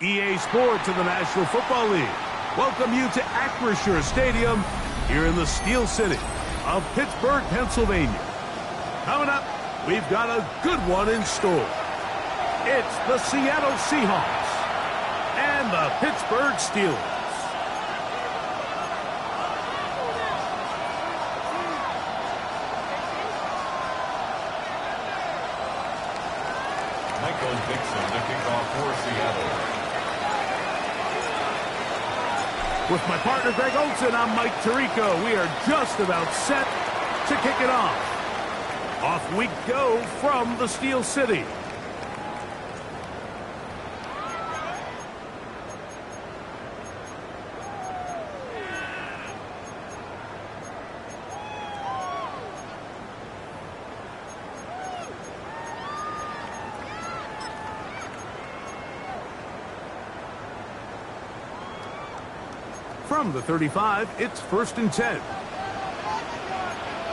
EA Sports of the National Football League welcome you to Acrisure Stadium here in the Steel City of Pittsburgh, Pennsylvania. Coming up, we've got a good one in store. It's the Seattle Seahawks and the Pittsburgh Steelers. For Seattle. With my partner Greg Olson, I'm Mike Tirico. We are just about set to kick it off. Off we go from the Steel City. From the 35, it's 1st and 10.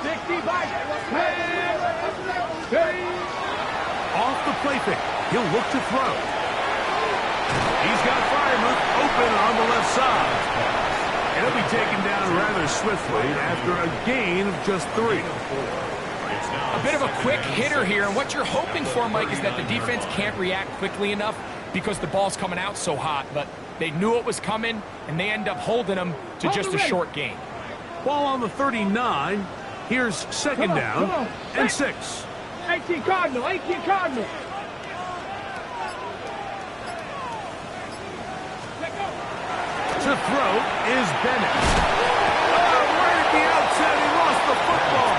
65. Off the play fake. He'll look to throw. He's got Freiermuth open on the left side. And he'll be taken down rather swiftly after a gain of just 3. A bit of a quick hitter here, and what you're hoping for, Mike, is that the defense can't react quickly enough because the ball's coming out so hot, but they knew it was coming, and they end up holding them to just a short gain. Ball on the 39. Here's second down and 6. 18 Cardinal, 18 Cardinal. To throw is Bennett. Oh, right at the outset, he lost the football.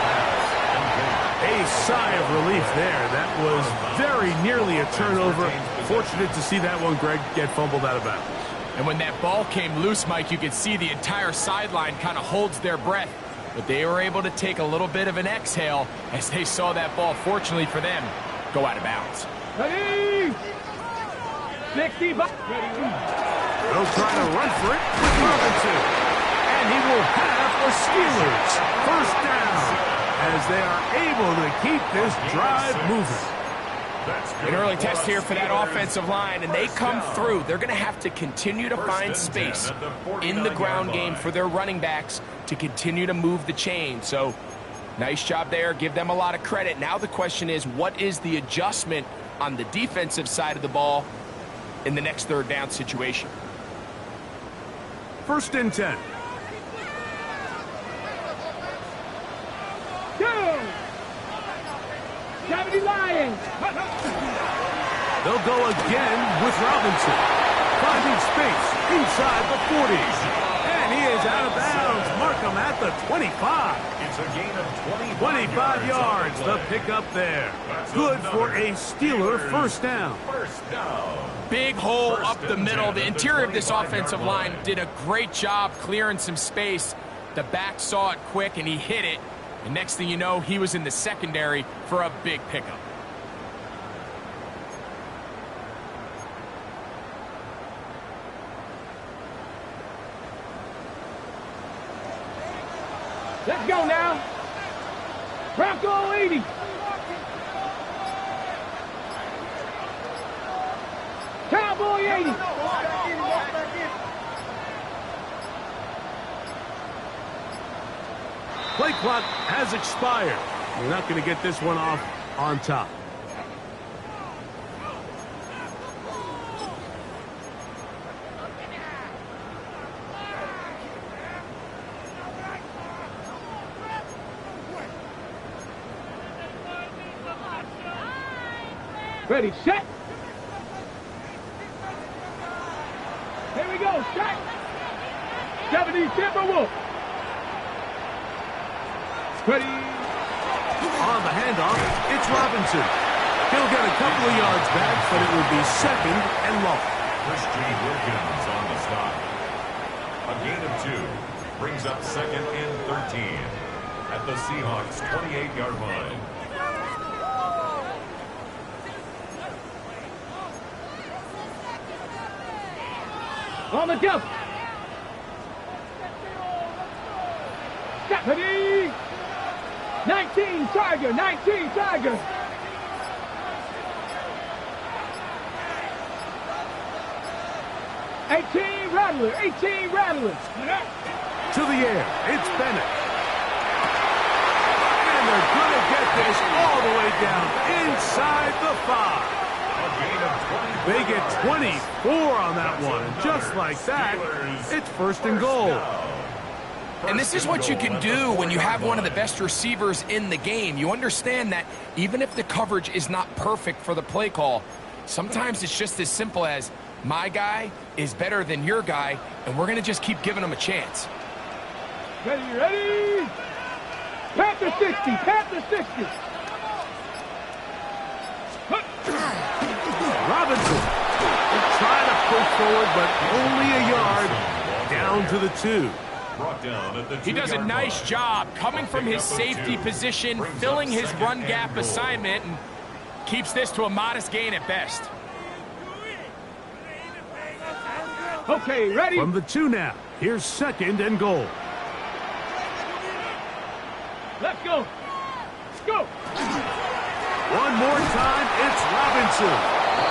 A sigh of relief there. That was very nearly a turnover. Fortunate to see that one, Greg, get fumbled out of bounds. And when that ball came loose, Mike, you could see the entire sideline kind of holds their breath. But they were able to take a little bit of an exhale as they saw that ball, fortunately for them, go out of bounds. Ready? 65. They'll try to run for it with Robinson. And he will have the Steelers first down as they are able to keep this drive moving. An early test here for that offensive line, and they come through. They're going to have to continue to find space in the ground game for their running backs to continue to move the chain. So, nice job there. Give them a lot of credit. Now the question is, what is the adjustment on the defensive side of the ball in the next third down situation? 1st and 10. Go! 70 Lions. They'll go again with Robinson. Finding space inside the 40. And he is out of bounds. Mark him at the 25. It's a gain of 25 yards. The pickup there. Good for a Steeler first down. Big hole up the middle. The interior of this offensive line did a great job clearing some space. The back saw it quick, and he hit it. And next thing you know, he was in the secondary for a big pickup. Let's go now. Bronco 80. Cowboy 80. Play clock has expired. You're not going to get this one off on top. Ready, set. Here we go, set. 70 Timberwolf. Ready. On the handoff, it's Robinson. He'll get a couple of yards back, but it will be second and long. Christian Wilkins on the stop. A gain of 2 brings up 2nd and 13 at the Seahawks 28-yard line. On the jump. Ready. 19 Tiger, 19 Tiger. 18 Rattler, 18 Rattler. To the air, it's Bennett. And they're going to get this all the way down inside the 5. They get 24 on that one. And just like that, it's first and goal. And this is what you can do when you have one of the best receivers in the game. You understand that even if the coverage is not perfect for the play call, sometimes it's just as simple as my guy is better than your guy, and we're going to just keep giving him a chance. Ready, ready. Panther 60, Panther 60. Robinson trying to push forward, but only a yard down to the 2. He does a nice job coming from his safety position, filling his run gap assignment, and keeps this to a modest gain at best. Okay, ready? From the 2 now, here's second and goal. Let's go. Let's go. One more time, it's Robinson.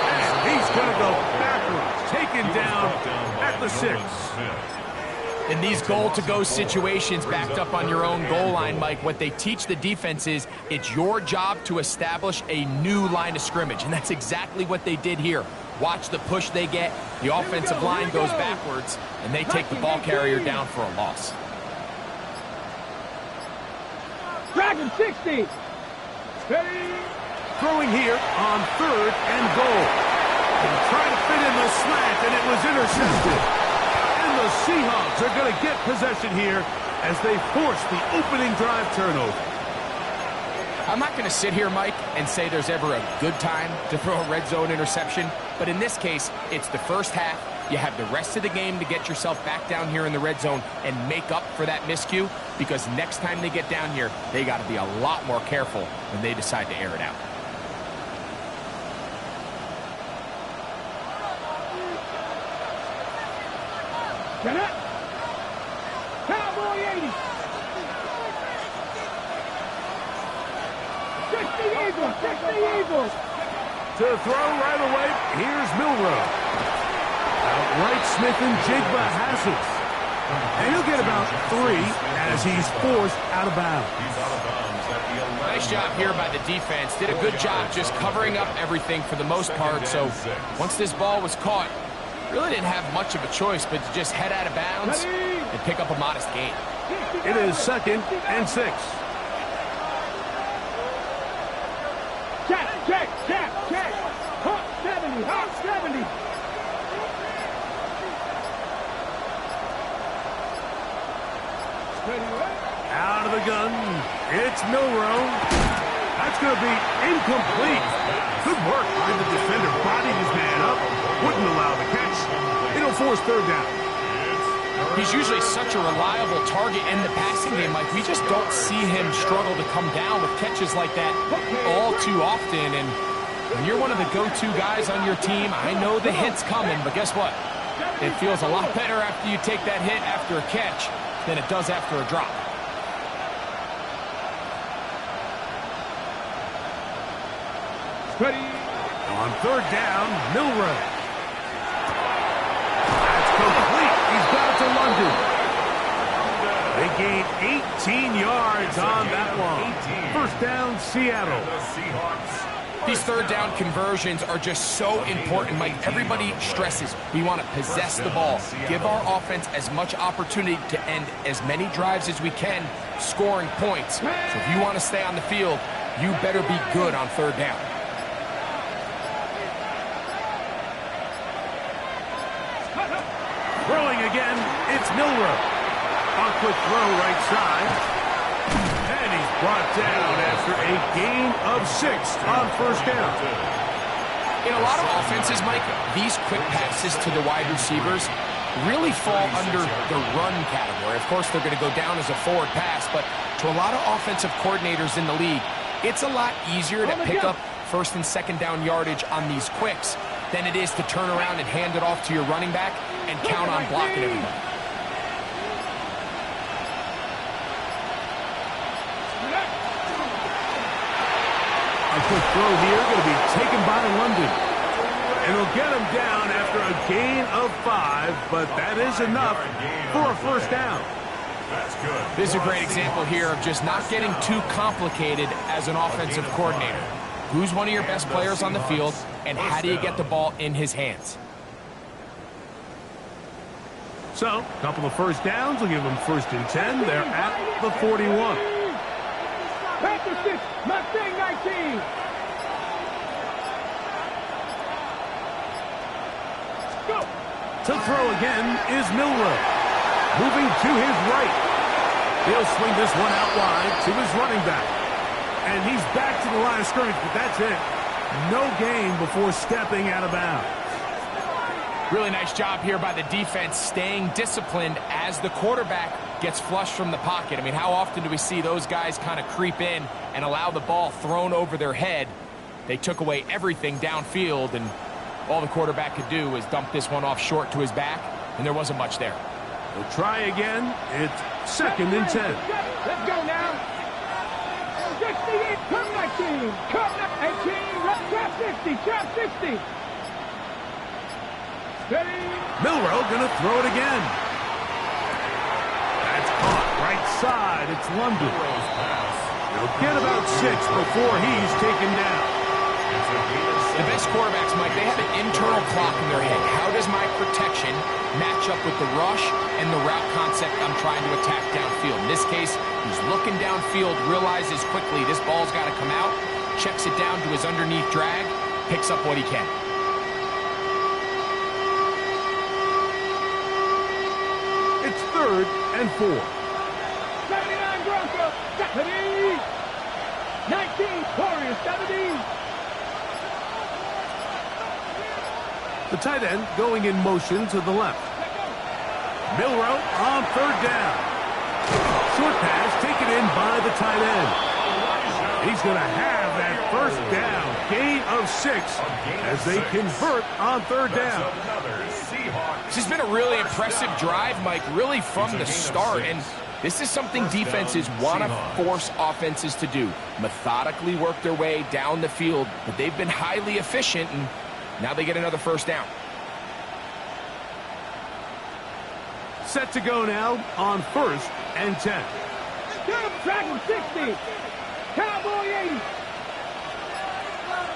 And he's going to go backwards, taken down at the 6. In these goal-to-go situations backed up on your own goal line, Mike, what they teach the defense is it's your job to establish a new line of scrimmage, and that's exactly what they did here. Watch the push they get. The offensive line goes backwards, and they take the ball carrier down for a loss. Dragon 60. Ready? Throwing here on third and goal. And trying to fit in the slant, and it was intercepted. And the Seahawks are going to get possession here as they force the opening drive turnover. I'm not going to sit here, Mike, and say there's ever a good time to throw a red zone interception, but in this case, it's the first half. You have the rest of the game to get yourself back down here in the red zone and make up for that miscue, because next time they get down here, they got to be a lot more careful when they decide to air it out. Cowboy 80. 60 Eagles, 60 Eagles. To throw right away, here's Milrow. Outright Smith and Jigba has it. And he'll get about 3 as he's forced out of bounds. Nice job here by the defense. Did a good job just covering up everything for the most part. So once this ball was caught, really didn't have much of a choice but to just head out of bounds and pick up a modest gain. It is second and 6. Check, check, check, check. Hot 70, hot 70. Out of the gun, it's Milrow. That's going to be incomplete. Good work by the defender, bodied his man up, wouldn't allow the catch. It'll force third down. He's usually such a reliable target in the passing game. Like, we just don't see him struggle to come down with catches like that all too often. And when you're one of the go-to guys on your team, I know the hit's coming, but guess what? It feels a lot better after you take that hit after a catch than it does after a drop. Ready? On third down, Milrow. That's complete. He's got it to London. They gain 18 yards on that one. First down, Seattle. These third down conversions are just so important, Mike. Everybody stresses we want to possess the ball, give our offense as much opportunity to end as many drives as we can, scoring points. So if you want to stay on the field, you better be good on third down. Throwing again, it's Milrow. A quick throw right side. And he's brought down after a gain of 6 on first down. In a lot of offenses, Mike, these quick passes to the wide receivers really fall under the run category. Of course, they're going to go down as a forward pass, but to a lot of offensive coordinators in the league, it's a lot easier to pick up first and second down yardage on these quicks than it is to turn around and hand it off to your running back and count on blocking everybody. A quick throw here, going to be taken by London. And he'll get him down after a gain of 5, but that is enough for a first down. That's good. This is a great example here of just not getting too complicated as an offensive coordinator. Who's one of your best players on the field, and how do you get the ball in his hands? So, a couple of first downs will give them 1st and 10. They're at the 41. Panthers 6, Mustang 19. Go. To throw again is Milroe. Moving to his right. He'll swing this one out wide to his running back. And he's back to the line of scrimmage, but that's it. No gain before stepping out of bounds. Really nice job here by the defense staying disciplined as the quarterback gets flushed from the pocket. I mean, how often do we see those guys kind of creep in and allow the ball thrown over their head? They took away everything downfield, and all the quarterback could do was dump this one off short to his back, and there wasn't much there. We'll try again. It's 2nd and 10. Let's go now. 68, come 19, come 18, let's trap 60, trap 60. Ready? Milroe gonna throw it again. That's caught right side. It's London. He'll get about 6 before he's taken down. The best quarterbacks, Mike, they have an internal clock in their head. How does my protection match up with the rush and the route concept I'm trying to attack downfield? In this case, he's looking downfield, realizes quickly this ball's got to come out, checks it down to his underneath drag, picks up what he can. It's 3rd and 4. 79 Broncos, 70. 19 Warriors, 70. The tight end going in motion to the left. Milroe on 3rd down. Short pass taken in by the tight end. He's going to have that 1st down. Gain of 6 as they convert on 3rd down. This has been a really impressive drive, Mike, really from the start. And this is something defenses want to force offenses to do. Methodically work their way down the field, but they've been highly efficient, and now they get another 1st down. Set to go now on 1st and 10. Dragon 60. Cowboy 80.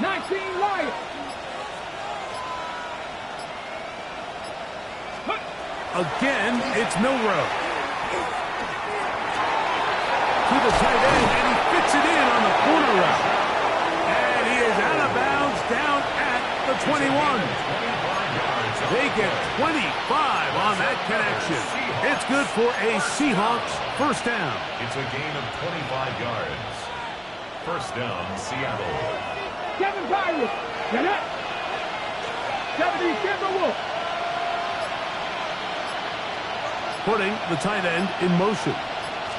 19 Lions. Again, it's Milroe. To the tight end, and he fits it in on the corner route. And he is out of bounds down at the 21. They get 25 on that connection. It's good for a Seahawks 1st down. It's a gain of 25 yards. 1st down, Seattle. Kevin Pirates. Get up. 70 Timberwolf. Putting the tight end in motion.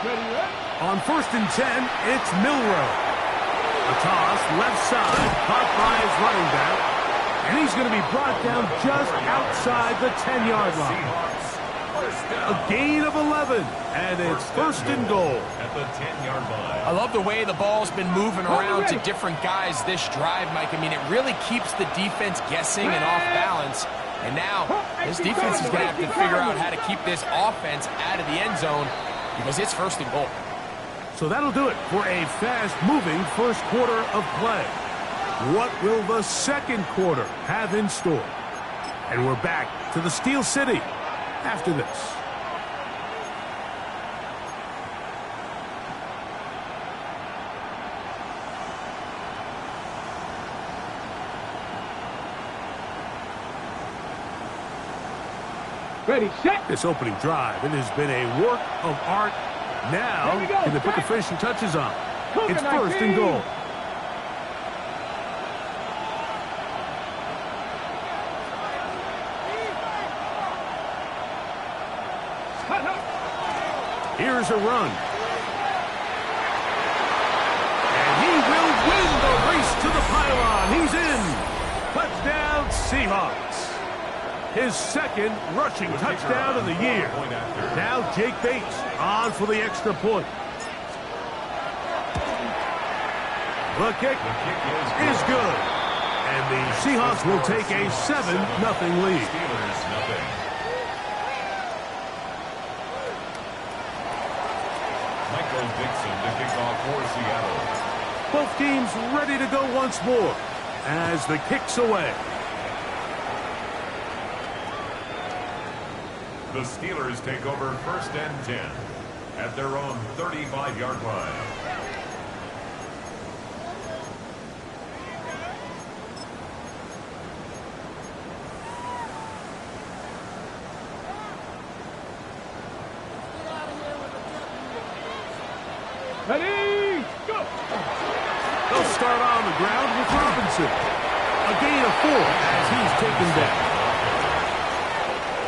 Ready up. On 1st and 10, it's Milroe. A toss, left side, caught by his running back. And he's going to be brought down just outside the 10-yard line. A gain of 11, and it's 1st and goal. At the 10-yard line. I love the way the ball's been moving around to different guys this drive, Mike. I mean, it really keeps the defense guessing and off balance. And now, this defense is going to have to figure out how to keep this offense out of the end zone because it's 1st and goal. So that'll do it for a fast-moving 1st quarter of play. What will the 2nd quarter have in store? And we're back to the Steel City after this. Ready, set. This opening drive, it has been a work of art. Now, can they put the finishing touches on? It's 1st and goal. Here's a run. And he will win the race to the pylon. He's in. Touchdown, Seahawks. His 2nd rushing touchdown of the year. Now Jake Bates on for the extra point. The kick is good. And the Seahawks will take a 7-0 lead. Steelers, nothing. Michael Dixon to kick off for Seattle. Both teams ready to go once more as the kick's away. The Steelers take over 1st and 10 at their own 35-yard line. Ready, go! They'll start on the ground with Robinson. A gain of 4 as he's taken down.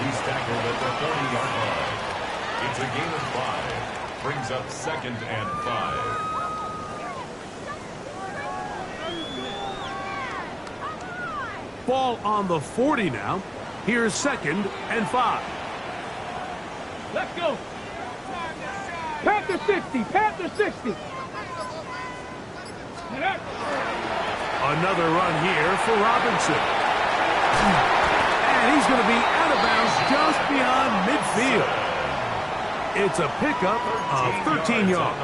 He's tackled at the 30-yard line. It's a gain of 5. Brings up 2nd and 5. Ball on the 40 now. Here's 2nd and 5. Let's go! Panther 60, Panther 60. Another run here for Robinson. And he's going to be out of bounds just beyond midfield. It's a pickup of 13 yards.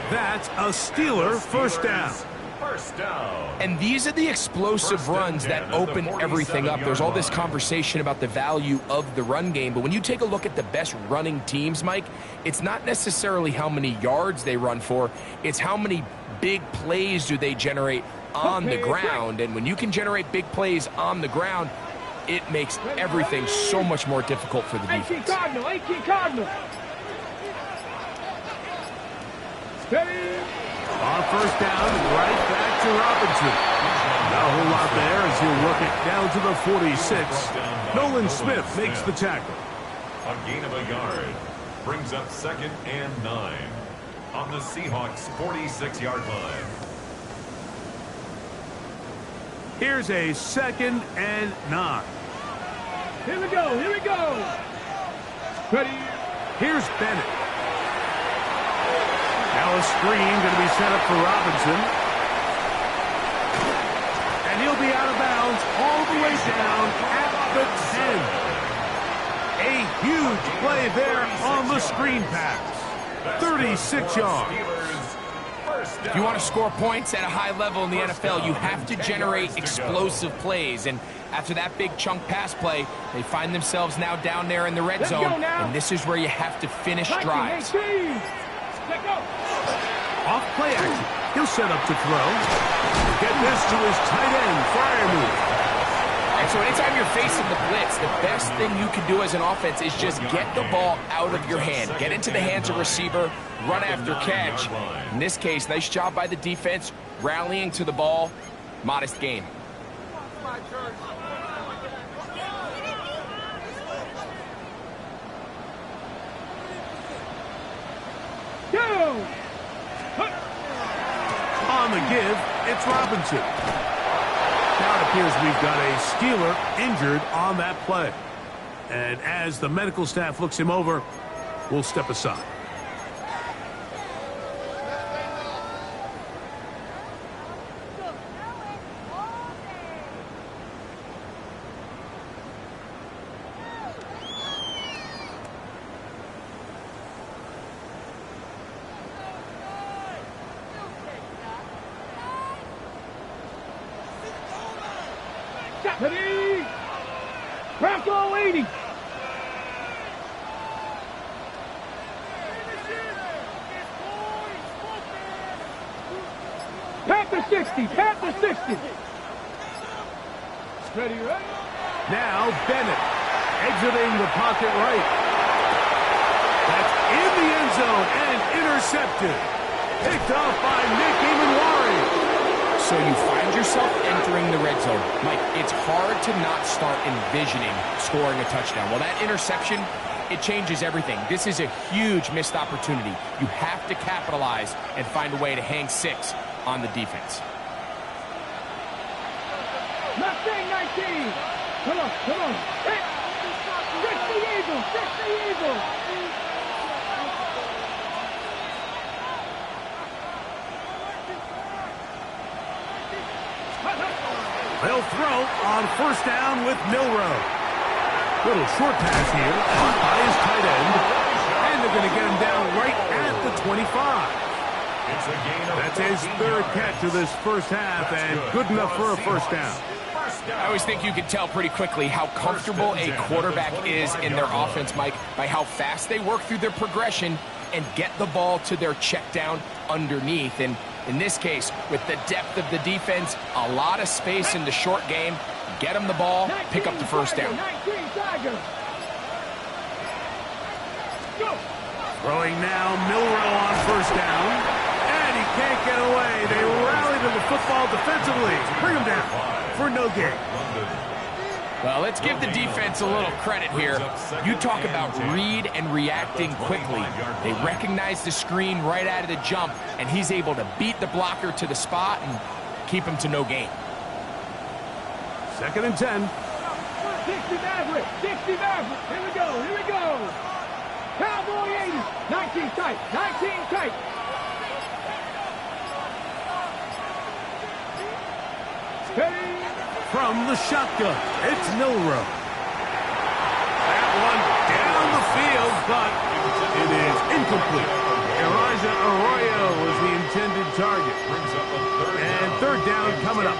That's a Steeler first down. First down. And these are the explosive runs that open everything up. There's all this conversation about the value of the run game, but when you take a look at the best running teams, Mike, it's not necessarily how many yards they run for, it's how many big plays do they generate on the ground. And when you can generate big plays on the ground, it makes everything so much more difficult for the defense. 18 Cardinal. Steady. On first down, right back to Robinson. Not a whole lot there as he'll work it down to the 46. Nolan Smith makes the tackle. A gain of a yard. Brings up 2nd and 9 on the Seahawks 46-yard line. Here's a 2nd and 9. Here we go. Ready. Here's Bennett. Now a screen going to be set up for Robinson. And he'll be out of bounds all the way down at the 10. A huge play there on the screen pass. 36 yards. If you want to score points at a high level in the NFL, you have to generate explosive plays. And after that big chunk pass play, they find themselves now down there in the red zone. And this is where you have to finish drives. Off play action. He'll set up to throw. Get this to his tight end, Fryermuth. And so anytime you're facing the blitz, the best thing you can do as an offense is just get the ball out of your hand. Get into the hands of receiver, run after catch. In this case, nice job by the defense, rallying to the ball. Modest gain. On the give, it's Robinson. Now it appears we've got a Steeler injured on that play. And as the medical staff looks him over, we'll step aside. Ready. Bronco 80. Panther 60. Panther 60. Ready, right? Now Bennett exiting the pocket right. That's in the end zone and intercepted. Picked off by Nick Emanwari. So you find yourself entering the red zone. Mike, it's hard to not start envisioning scoring a touchdown. Well, that interception, it changes everything. This is a huge missed opportunity. You have to capitalize and find a way to hang 6 on the defense. Mustang 19. Come on. Hey. 60 Eagles. They'll throw on first down with Milroe. Little short pass here by his tight end. And they're going to get him down right at the 25. That's his third catch of this first half, and good enough for a first down. I always think you can tell pretty quickly how comfortable a quarterback is in their offense, Mike, by how fast they work through their progression and get the ball to their check down underneath. And in this case, with the depth of the defense, a lot of space in the short game, get them the ball, pick up the first down. Throwing now, Milroe on first down. And he can't get away. They rally to the football defensively. Bring him down for no gain. Well, let's give the defense a little credit here. You talk about read and reacting quickly. They recognize the screen right out of the jump, and he's able to beat the blocker to the spot and keep him to no gain. 2nd and 10. 60 Maverick, 60 Maverick. Here we go, here we go. Cowboy 80, 19 tight, 19 tight. Steady. From the shotgun, it's Milroe. That one down the field, but it is incomplete. Elijah Arroyo was the intended target. And third down coming up.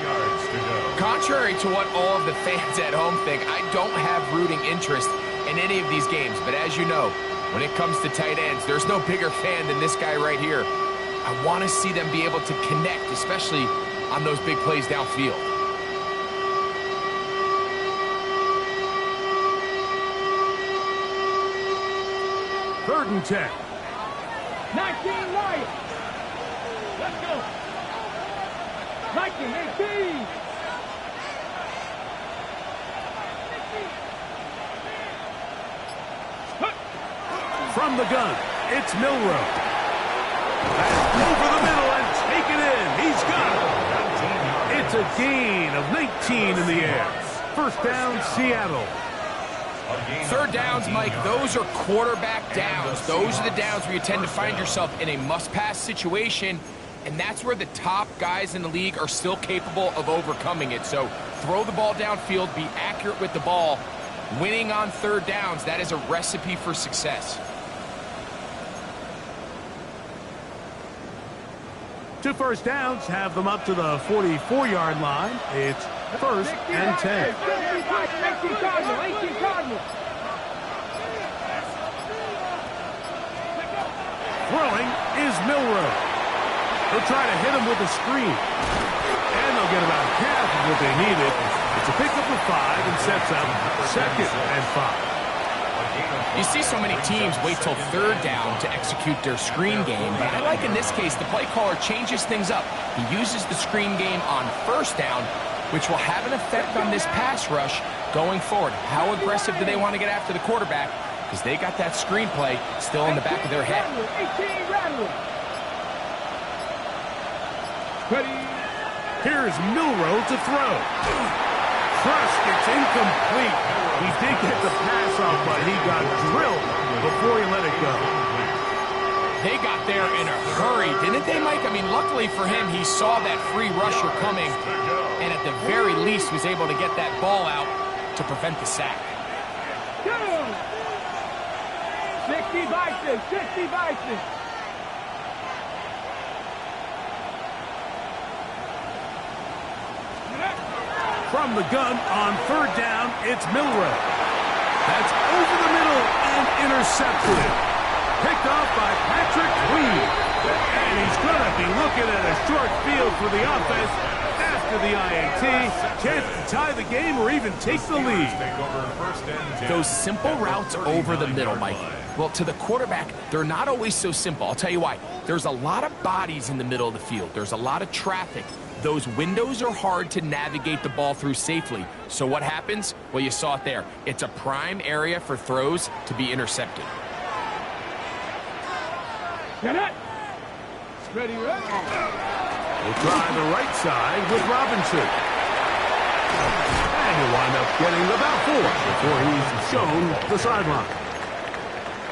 Contrary to what all of the fans at home think, I don't have rooting interest in any of these games. But as you know, when it comes to tight ends, there's no bigger fan than this guy right here. I want to see them be able to connect, especially on those big plays downfield. Third and 10. 19 Lions. Let's go. 19-18. From the gun, it's Milroe. That's over the middle and taken in. He's got it. It's a gain of 19 in the air. First down, Seattle. Third downs, Mike, those are quarterback downs. Those are the downs where you tend to find yourself in a must-pass situation, and that's where the top guys in the league are still capable of overcoming it. So throw the ball downfield, be accurate with the ball. Winning on third downs, that is a recipe for success. 2 first downs have them up to the 44-yard line. It's 1st and 10. 18 Cardinal, 18 Cardinal. Throwing is Milroe. They'll try to hit him with a screen. And they'll get about half of what they needed. It's a pickup of 5 and sets up 2nd and 5. You see so many teams wait till third down to execute their screen game, but I like in this case the play caller changes things up. He uses the screen game on first down, which will have an effect on this pass rush going forward. How aggressive do they want to get after the quarterback? Because they got that screen play still in the back of their head. 18 Rattler. Ready. Here's Milroe to throw. Trust, it's incomplete. He did get the pass off, but he got drilled before he let it go. They got there in a hurry, didn't they, Mike? I mean, luckily for him, he saw that free rusher coming, and at the very least was able to get that ball out to prevent the sack. 60 Bison, 60 Bison. From the gun on third down, it's Milroe. That's over the middle and intercepted. Picked off by Patrick Reed. And he's going to be looking at a short field for the offense after the IAT. Chance to tie the game or even take the lead. Those simple routes over the middle, Mike. Well, to the quarterback, they're not always so simple. I'll tell you why. There's a lot of bodies in the middle of the field. There's a lot of traffic. Those windows are hard to navigate the ball through safely. So what happens? Well, you saw it there. It's a prime area for throws to be intercepted. Get it. Ready, ready. We'll try the right side with Robinson. And he'll wind up getting about 4 before he's shown the sideline.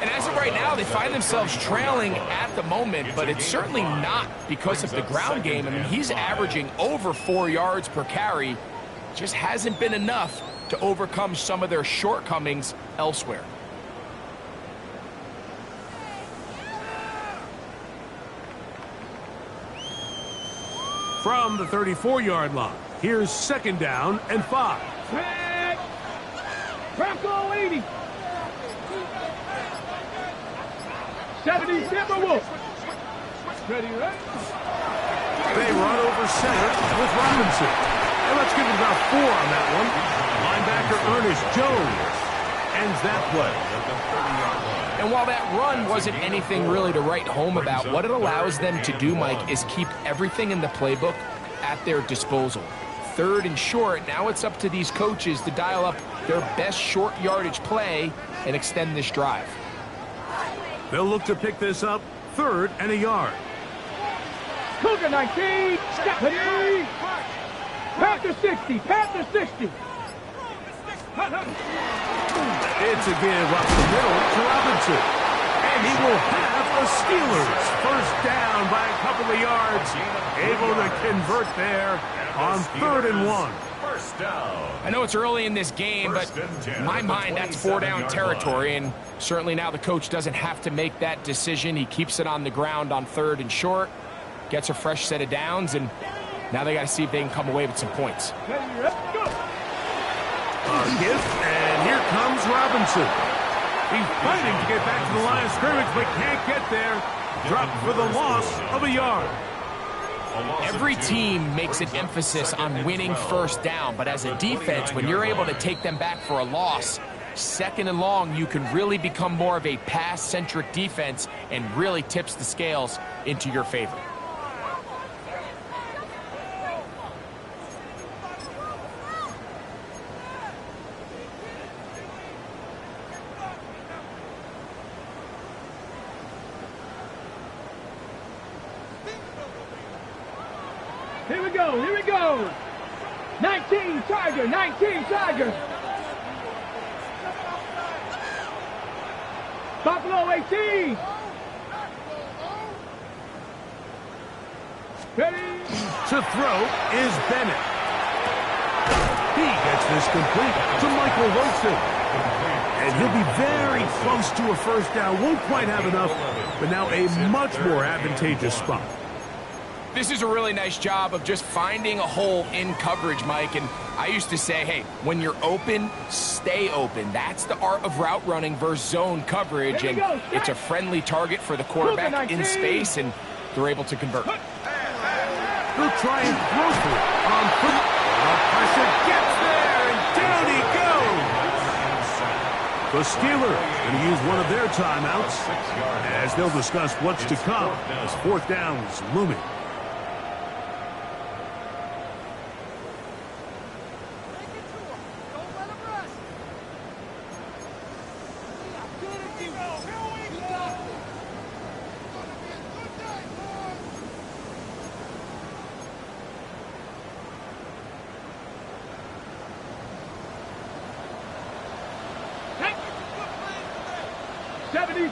And as of right now, they find themselves trailing at the moment, but it's certainly not because of the ground game. I mean, he's averaging over 4 yards per carry, Just hasn't been enough to overcome some of their shortcomings elsewhere. From the 34-yard line, here's 2nd down and 5. Back. Bronco 80. 70 Timberwolves. Ready, right? They run over center with Robinson. And let's give it about 4 on that one. Linebacker Ernest Jones ends that play. And while that run wasn't anything really to write home about, what it allows them to do, Mike, is keep everything in the playbook at their disposal. 3rd and short, now it's up to these coaches to dial up their best short yardage play and extend this drive. They'll look to pick this up 3rd and a yard. Cougar 19. Step it. Panther 60. Panther 60. It's a give up the middle to Robinson. And he will have a Steelers 1st down by a couple of yards. Able to convert there on 3rd and 1. First down. I know it's early in this game, but in my mind, that's 4-down territory. And certainly now the coach doesn't have to make that decision. He keeps it on the ground on 3rd and short, gets a fresh set of downs, and now they got to see if they can come away with some points. Give, and here comes Robinson. He's fighting to get back to the line of scrimmage, but can't get there. Dropped for the loss of a yard. Every team makes an emphasis on winning 1st down, but as a defense, when you're able to take them back for a loss, 2nd and long, you can really become more of a pass-centric defense and really tips the scales into your favor. Here we go, here we go. 19 Tiger, 19 Tiger. Buffalo 18. Ready? To throw is Bennett. He gets this complete to Michael Wilson. And he'll be very close to a 1st down. Won't quite have enough, but now a much more advantageous spot. This is a really nice job of just finding a hole in coverage, Mike. And I used to say, hey, when you're open, stay open. That's the art of route running versus zone coverage. And it's a friendly target for the quarterback in space, and they're able to convert. They'll try and throw for it on foot. Pressure gets there, and down he goes. The Steelers going to use one of their timeouts as they'll discuss what's to come as 4th down is looming.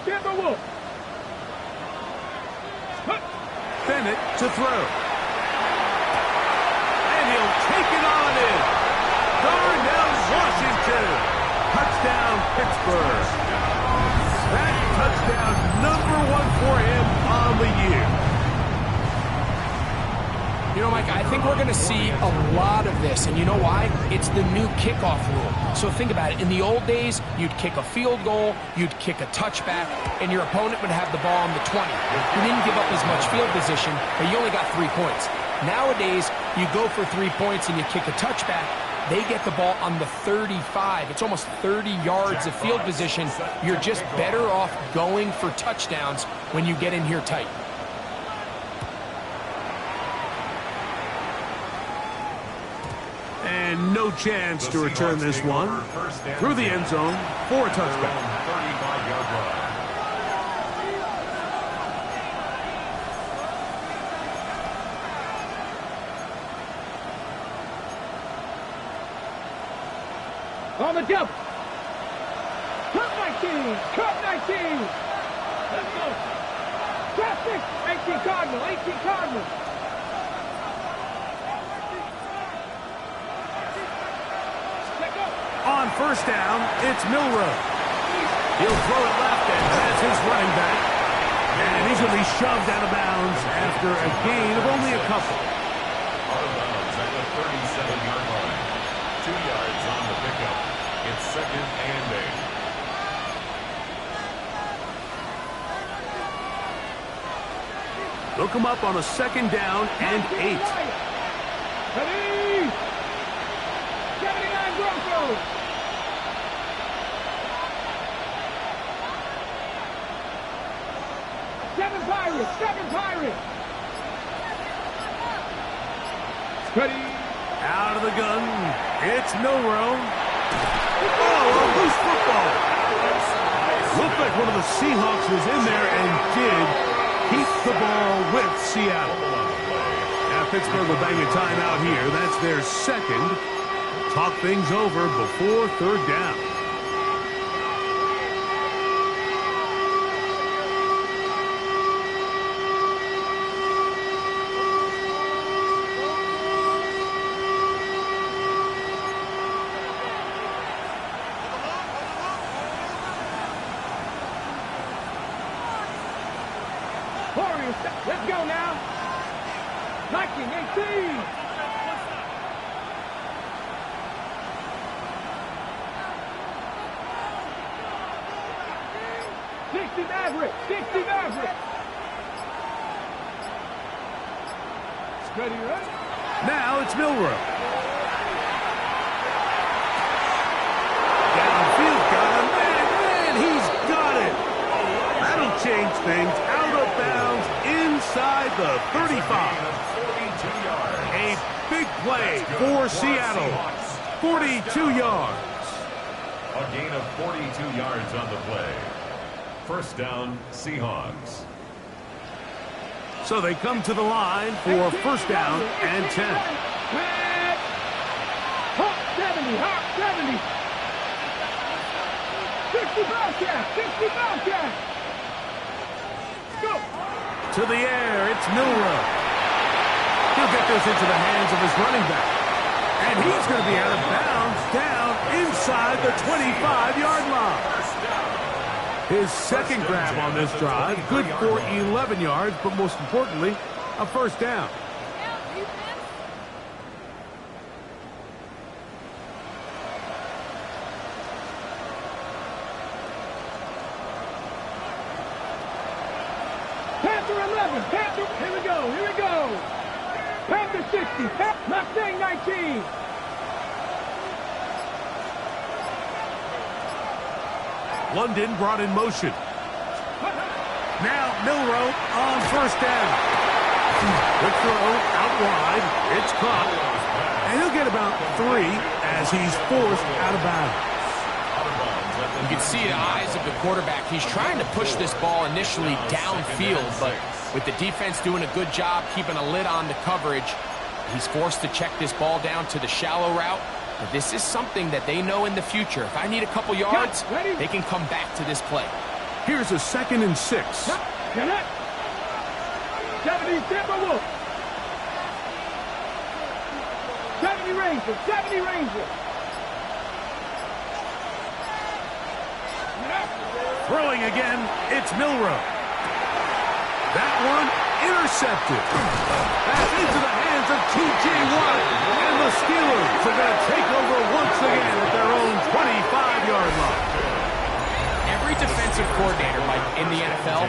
Timberwolves. Bennett to throw. And he'll take it on in. Darnell Washington. Touchdown, Pittsburgh. That touchdown, #1 for him on the year. You know, Mike, I think we're going to see a lot of this, and you know why? It's the new kickoff rule. So think about it. In the old days, you'd kick a field goal, you'd kick a touchback, and your opponent would have the ball on the 20. You didn't give up as much field position, but you only got 3 points. Nowadays, you go for 3 points and you kick a touchback, they get the ball on the 35. It's almost 30 yards of field position. You're just better off going for touchdowns when you get in here tight. And no chance to return this one through the end zone for a touchback. On the jump. Cut 19. Cut 19. Let's go. Traffic. 18 Cardinal. 18 Cardinal. first down, it's Milroe. He'll throw it left and has his running back. And he's going to be shoved out of bounds after a gain of only a couple. Out of bounds at the 37-yard line. 2 yards on the pickup. It's 2nd and 8. Look him up on a 2nd down and 8. Ready? 79 Broncos. Seven Pirates. Ready? Out of the gun, it's Milroe. Oh, a loose football. Looked like one of the Seahawks was in there and did keep the ball with Seattle. Now Pittsburgh will bang a timeout here. That's their 2nd. Talk things over before 3rd down. Let's go now. 1918. Sixty Maverick. Steady, right? Now it's Milroe. Downfield, got him, and he's got it. That'll change things. Out of bounds, inside the 35. A big play for Seattle. 42 yards. A gain of 42 yards on the play. First down, Seahawks. So they come to the line for first down and 10. Hawk 70. 60 Bobcat. Go. To the air, it's Milroe. He'll get this into the hands of his running back. And he's going to be out of bounds down inside the 25-yard line. His 2nd grab on this drive, good for 11 yards, but most importantly, a first down. Panther 11. Here we go. Panther 60. Mustang 19. London brought in motion. Now Milroe on first down. Good throw out wide. It's caught. And he'll get about 3 as he's forced out of bounds. You can see the eyes of the quarterback. He's trying to push this ball initially downfield, but with the defense doing a good job keeping a lid on the coverage, he's forced to check this ball down to the shallow route. But this is something that they know in the future. If I need a couple yards, they can come back to this play. Here's a 2nd and 6. 70 Timberwolves. 70 Rangers. Throwing again, it's Milroe. That one intercepted. That's into the hands of T.J. Watt. And the Steelers are going to take over once again at their own 25-yard line. Every defensive coordinator, Mike, in the NFL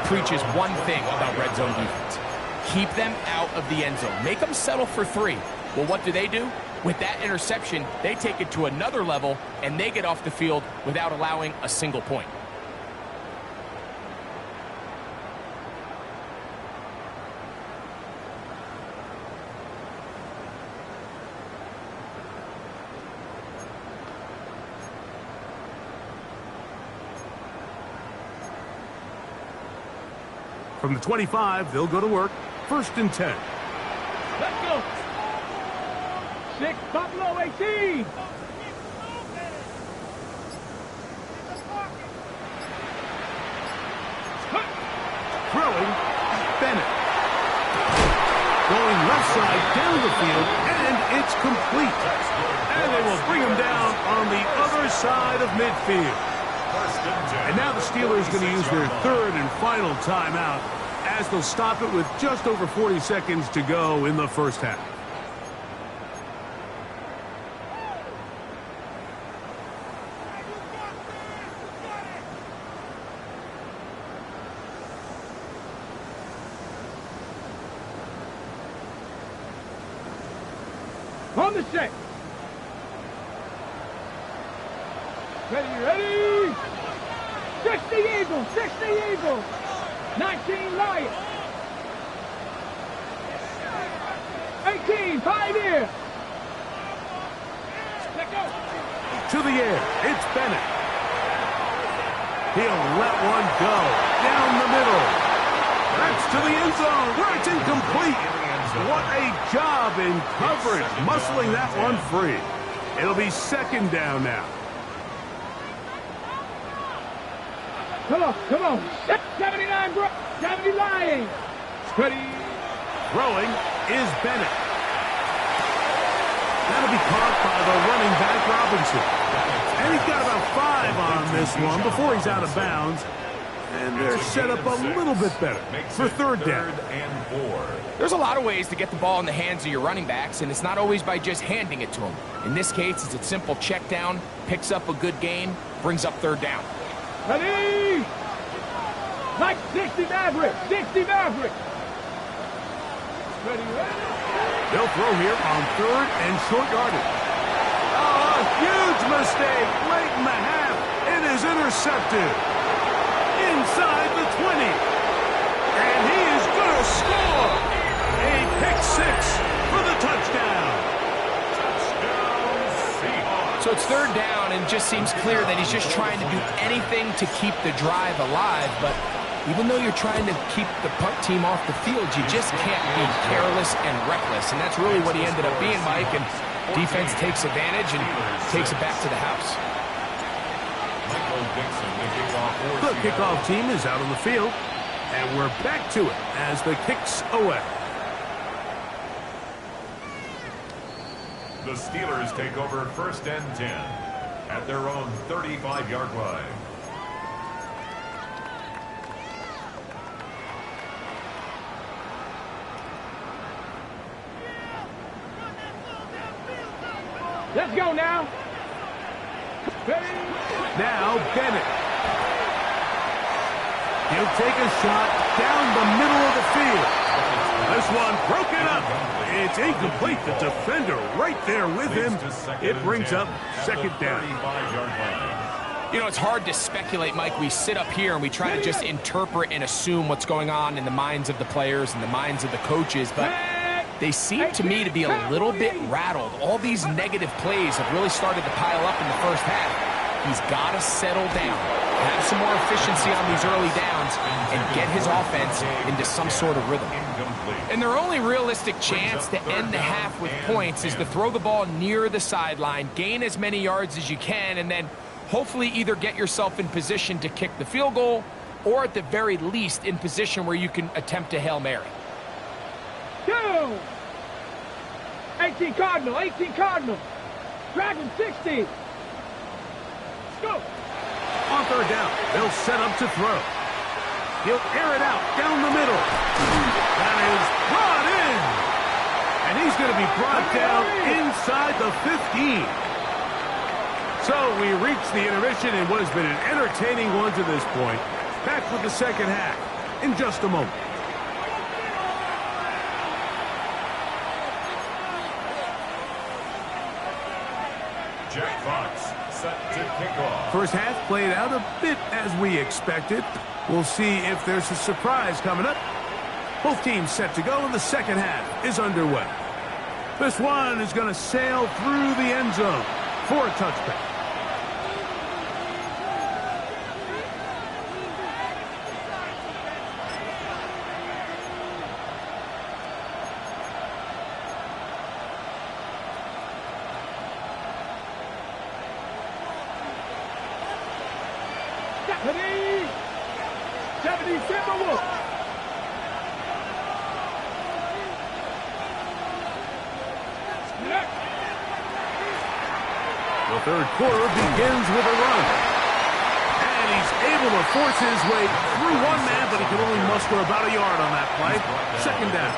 preaches one thing about red zone defense. Keep them out of the end zone. Make them settle for 3. Well, what do? With that interception, they take it to another level, and they get off the field without allowing a single point. From the 25, they'll go to work. 1st and 10. Let's go. 6 Buffalo 18. Throwing, Bennett. Going left side down the field and it's complete. And they will bring him down on the other side of midfield. And now the Steelers are going to use their third and final timeout as they'll stop it with just over 40 seconds to go in the first half. On the set. Ready. 60 Eagles, 60 Eagles. 19 Lions. 18 Pioneer. Let go. To the air, it's Bennett. He'll let one go down the middle. That's to the end zone where it's incomplete. What a job in coverage, muscling that one free. It'll be second down now. Come on. 79, bro. 70 Lions. Ready. Throwing is Bennett. That'll be caught by the running back, Robinson. And he's got about 5 on this one before he's out of bounds. And they're set up a little bit better for third down. And 4. There's a lot of ways to get the ball in the hands of your running backs, and it's not always by just handing it to them. In this case, it's a simple check down, picks up a good gain, brings up third down. Ready. Like 60 Maverick. 60 Maverick. Ready. They'll throw here on third and short yardage. Oh, a huge mistake late in the half. It is intercepted. Inside the 20. And he is going to score. A pick 6 for the touchdown. Touchdown, Seahawks. So it's third down, and it just seems clear that he's just trying to do anything to keep the drive alive. But even though you're trying to keep the punt team off the field, you just can't be careless and reckless. And that's really what he ended up being, Mike. And defense takes advantage and takes it back to the house. The kickoff team is out on the field, and we're back to it as the kick's away. The Steelers take over first and 10 at their own 35-yard line. Let's go now. Now Bennett. He'll take a shot down the middle of the field. This one broken up. It's incomplete. The defender right there with him. It brings up second down. You know, it's hard to speculate, Mike. We sit up here and we try to just interpret and assume what's going on in the minds of the players and the minds of the coaches, but they seem to me to be a little bit rattled. All these negative plays have really started to pile up in the first half. He's got to settle down, have some more efficiency on these early downs, and get his offense into some sort of rhythm. And their only realistic chance to end the half with points is to throw the ball near the sideline, gain as many yards as you can, and then hopefully either get yourself in position to kick the field goal or at the very least in position where you can attempt a Hail Mary. 18 Cardinal, 18 Cardinal. Dragon 60. Go. On third down, they'll set up to throw. He'll air it out down the middle. That is brought in. And he's going to be brought down inside the 15. So we reach the intermission in what has been an entertaining one to this point. Back with the second half in just a moment. Jack Fox set to kick off. First half played out a bit as we expected. We'll see if there's a surprise coming up. Both teams set to go, and the second half is underway. This one is going to sail through the end zone for a touchback. Third quarter begins with a run. And he's able to force his way through one man, but he can only muster about a yard on that play. Second down.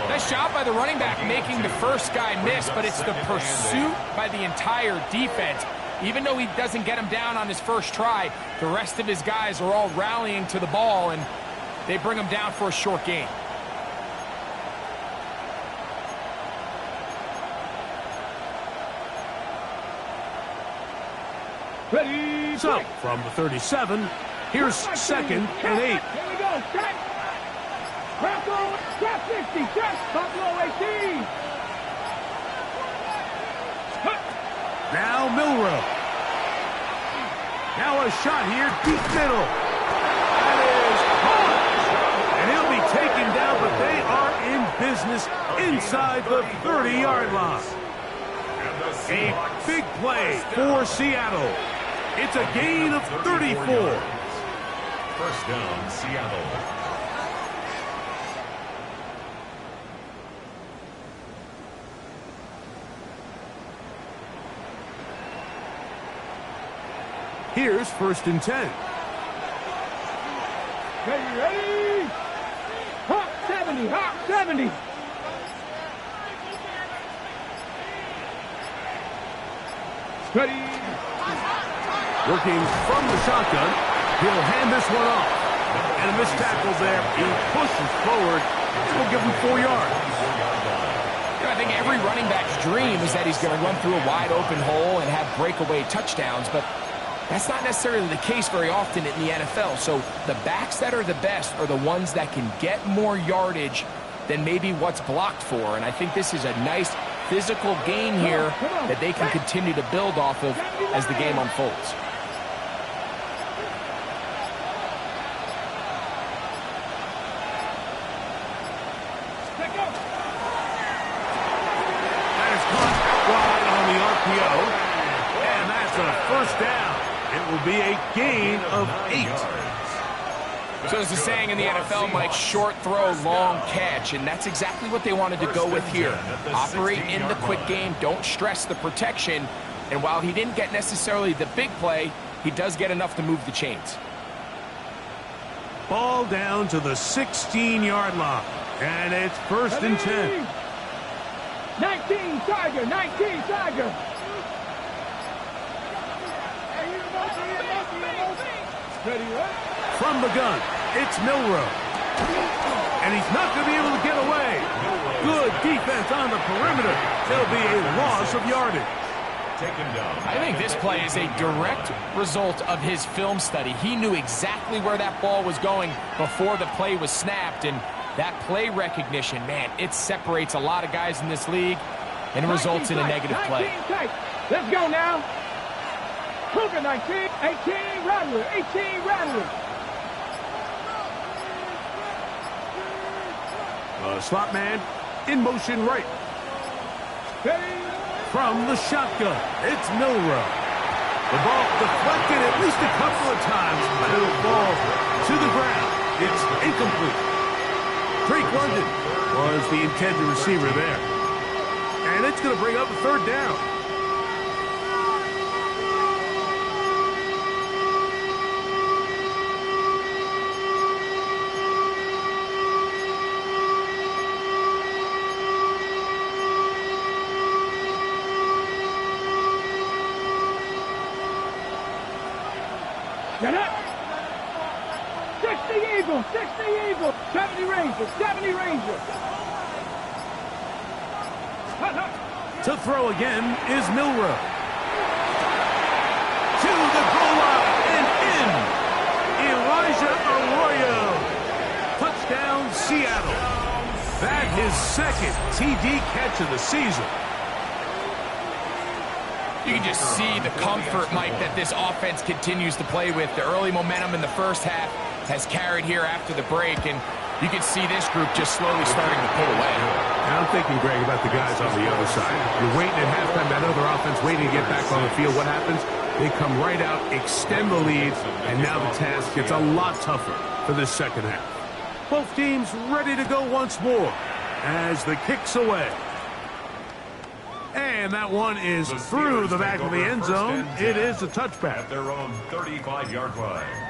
Nice job by the running back making the first guy miss, but it's the pursuit by the entire defense. Even though he doesn't get him down on his first try, the rest of his guys are all rallying to the ball, and they bring him down for a short gain. Ready, So, from the 37, here's second and 8. Here we go, check. Buffalo, check 50, check. Buffalo 18. Now Milrow. Now a shot here, deep middle. That is hard. And he'll be taken down, but they are in business inside the 30-yard line. A big play for Seattle. It's a gain of 34. First down, Seattle. Here's first and 10. Ready? Hawk 70, Hawk 70. Ready? Working from the shotgun. He'll hand this one off. And a missed tackle there. He pushes forward. We'll give him 4 yards. I think every running back's dream is that he's going to run through a wide open hole and have breakaway touchdowns, but that's not necessarily the case very often in the NFL. So the backs that are the best are the ones that can get more yardage than maybe what's blocked for. And I think this is a nice physical gain here that they can continue to build off of as the game unfolds. That is caught wide on the RPO. And that's a first down. It will be a gain of 8. So as the saying in the NFL, Mike, short throw, long catch, and that's exactly what they wanted to go with here. Operate in the quick game, don't stress the protection, and while he didn't get necessarily the big play, he does get enough to move the chains. Ball down to the 16-yard line, and it's first and 10. 19 Tiger, 19 Tiger. Ready, right? From the gun, it's Milrow. And he's not going to be able to get away. Good defense on the perimeter. There'll be a loss of yardage. I think this play is a direct result of his film study. He knew exactly where that ball was going before the play was snapped, and that play recognition, man, it separates a lot of guys in this league and results in a negative play. Let's go now. Cougar 19, 18 Rattler, 18 Rattler. Slot man in motion right. Ready? From the shotgun, it's Milrow. The ball deflected at least a couple of times, but it'll fall to the ground. It's incomplete. Drake London was the intended receiver there. And it's going to bring up a third down. Get up! 60 Eagles, 60 Eagles, 70 Rangers, 70 Rangers. To throw again is Milrow. To the goal line and in. Elijah Arroyo. Touchdown, Seattle. That his second TD catch of the season. You can just see the comfort, Mike, that this offense continues to play with. The early momentum in the first half has carried here after the break, and you can see this group just slowly starting to pull away. And I'm thinking, Greg, about the guys on the other side. You're waiting at halftime, that other offense waiting to get back on the field. What happens? They come right out, extend the lead, and now the task gets a lot tougher for this second half. Both teams ready to go once more as the kick's away. And that one is through the back of the end zone. It is a touchback. At their own 35-yard line.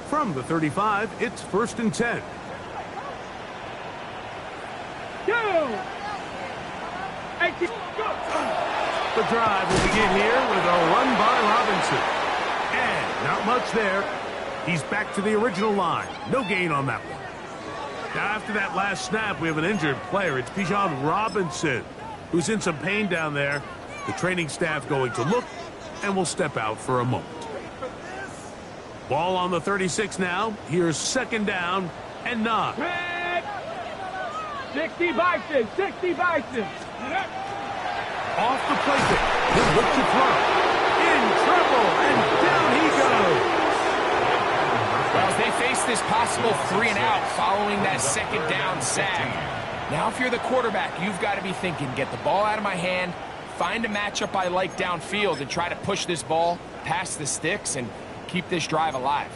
From the 35, it's 1st and 10. Go! 18, go! The drive will begin here with a run by Robinson. And not much there. He's back to the original line. No gain on that one. Now, after that last snap, we have an injured player. It's Bijan Robinson, who's in some pain down there. The training staff going to look and will step out for a moment. Ball on the 36 now. Here's 2nd down and 9. 60 Bison, 60 Bison. Off the play pick. He'll look to throw. In trouble, and down he goes. Well, as they face this possible 3-and-out following that 2nd down sack. Now, if you're the quarterback, you've got to be thinking, get the ball out of my hand, find a matchup I like downfield, and try to push this ball past the sticks and keep this drive alive.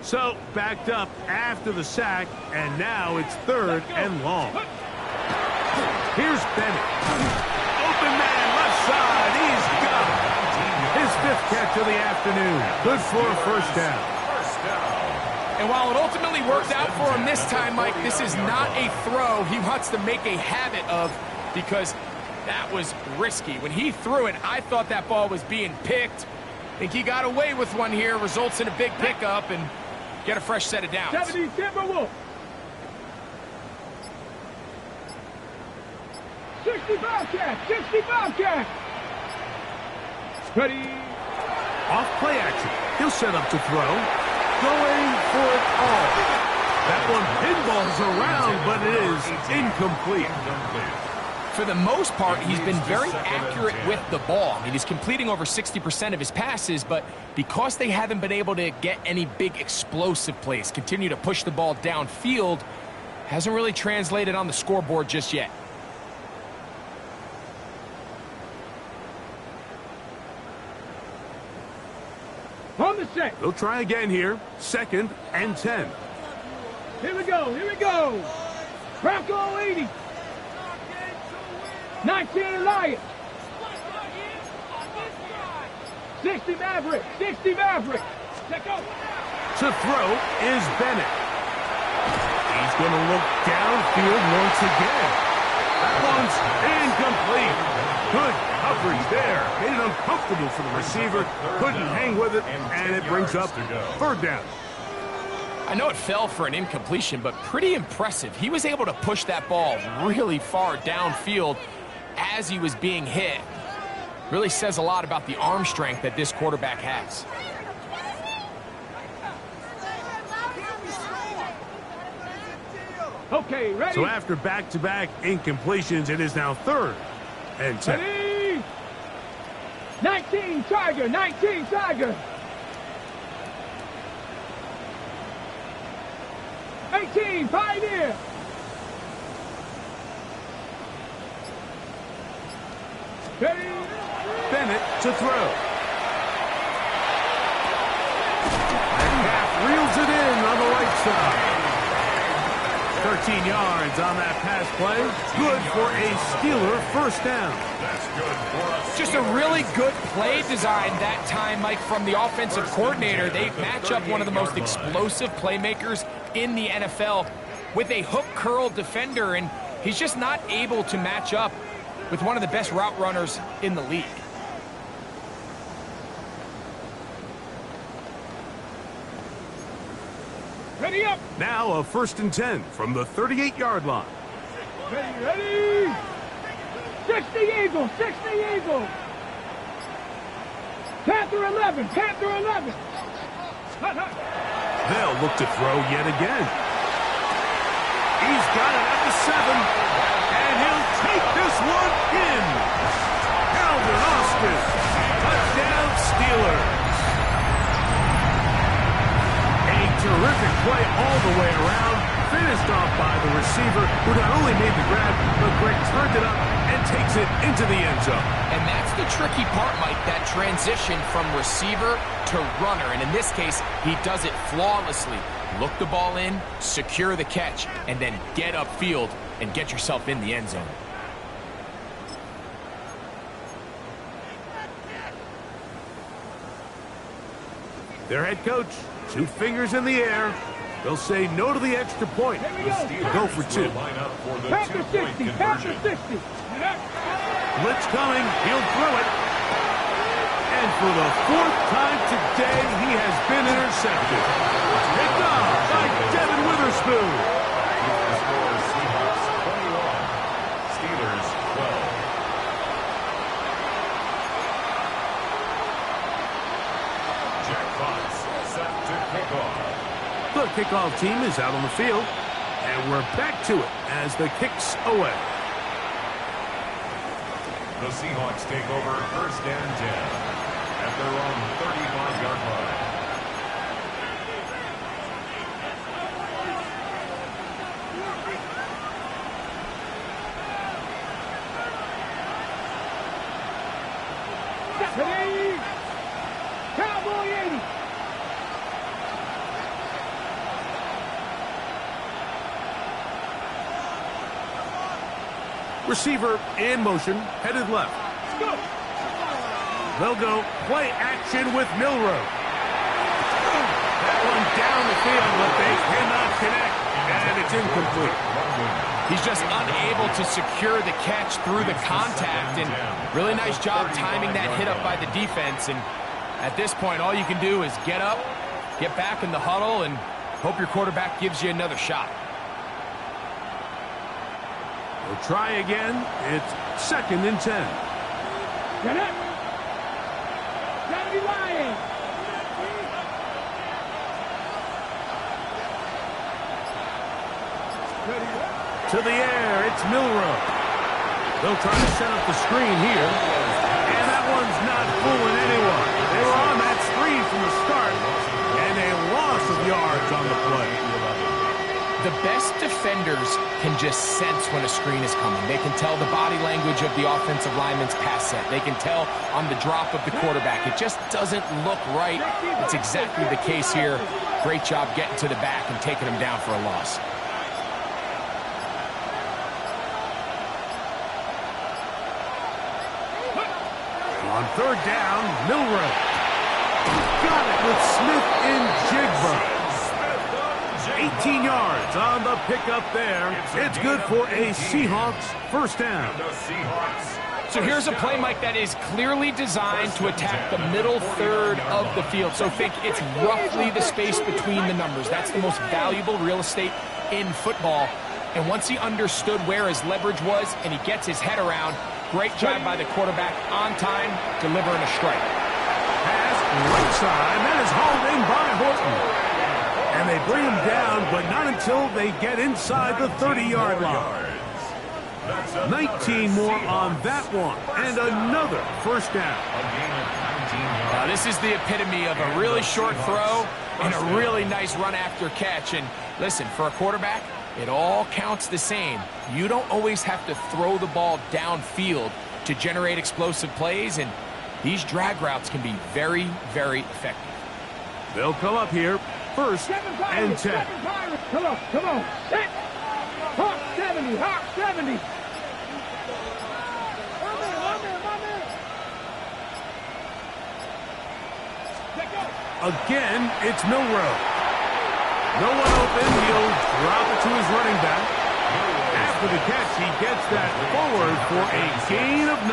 So, backed up after the sack, and now it's 3rd and long. Here's Bennett. Open man, left side, he's got it. His 5th catch of the afternoon. Good for a 1st down. And while it ultimately worked out for him this time, Mike, this is not a throw he wants to make a habit of, because that was risky. When he threw it, I thought that ball was being picked. I think he got away with one here, results in a big pickup, and get a fresh set of downs. 70 Timberwolves. 60 Bobcat, 60 Bobcat. Ready. Off play action. He'll set up to throw. Going for it all. That one pinballs around, but it is incomplete. For the most part, he's been very accurate with the ball. I mean, he's completing over 60% of his passes, but because they haven't been able to get any big explosive plays, continue to push the ball downfield, hasn't really translated on the scoreboard just yet. On the set. They'll try again here. 2nd and 10. Here we go, here we go. Bronco 80. 19 Lions. 60 Maverick, 60 Maverick. Let go. To throw is Bennett. He's going to look downfield once again. That one's incomplete. Good coverage there. Made it uncomfortable for the receiver. Couldn't hang with it, and it brings up 3rd down. I know it fell for an incompletion, but pretty impressive. He was able to push that ball really far downfield as he was being hit. Really says a lot about the arm strength that this quarterback has. Okay, ready. So after back-to-back incompletions, it is now 3rd and 10. Ready. 19 Tiger, 19 Tiger. 18 Pioneer. Ready. Bennett to throw. Metcalf reels it in on the right side. 13 yards on that pass play. Good for a Steeler 1st down. That's good for us. Just a really good play design that time, Mike, from the offensive coordinator. They match up one of the most explosive playmakers in the NFL with a hook curl defender, and he's just not able to match up with one of the best route runners in the league. Ready up. Now a 1st and 10 from the 38-yard line. Ready, ready. 60 Eagles, 60 Eagles. Panther 11, Panther 11. Hut, hut. They'll look to throw yet again. He's got it at the 7, and he'll take this one in. Now Alden Austin. Touchdown, Steelers. A terrific play all the way around. Finished off by the receiver, who not only made the grab, but Greg turned it up and takes it into the end zone. And that's the tricky part, Mike, that transition from receiver to runner. And in this case, he does it flawlessly. Look the ball in, secure the catch, and then get upfield and get yourself in the end zone. Their head coach, 2 fingers in the air. They'll say no to the extra point. Go for 2. Pack the 60, pack the 60. Blitz coming, he'll throw it. And for the 4th time today, he has been intercepted. Picked off by Devin Witherspoon. The score is Seahawks 21, Steelers 12. Jack Fox set to kick off. The kickoff team is out on the field, and we're back to it as the kick's away. The Seahawks take over 1st and 10 at their own 35-yard line. Ready? Cowboy 80. Receiver in motion, headed left. They'll go play action with Milroe. That one down the field, but they cannot connect, and it's incomplete. He's just unable to secure the catch through the contact, and really nice job timing that hit up by the defense. And at this point, all you can do is get up, get back in the huddle, and hope your quarterback gives you another shot. We'll try again. It's 2nd and 10. Get up. Gotta be lying. To the air, it's Milroe. They'll try to set up the screen here. And that one's not fooling anyone. They were on that screen from the start, and a loss of yards on the play. The best defenders can just sense when a screen is coming. They can tell the body language of the offensive lineman's pass set. They can tell on the drop of the quarterback. It just doesn't look right. It's exactly the case here. Great job getting to the back and taking him down for a loss. On 3rd down, Milroe. Got it with Smith in Jigba. 18 yards on the pickup there. It's good for a Seahawks 1st down. So here's a play, Mike, that is clearly designed to attack the middle 3rd of the field. So think it's roughly the space between the numbers. That's the most valuable real estate in football. And once he understood where his leverage was and he gets his head around, great job by the quarterback on time, delivering a strike. Pass right side. That is hauled in by Horton. And they bring him down, but not until they get inside the 30-yard line. 19 more on that one, and another 1st down. Now, this is the epitome of a really short throw and a really nice run after catch. And listen, for a quarterback, it all counts the same. You don't always have to throw the ball downfield to generate explosive plays, and these drag routes can be very, very effective. They'll come up here. 1st and 10. Come on, come on. Set. Hawk 70, Hawk 70. Again, it's Milroe. No one open. He'll drop it to his running back. After the catch, he gets that forward for a gain of 9.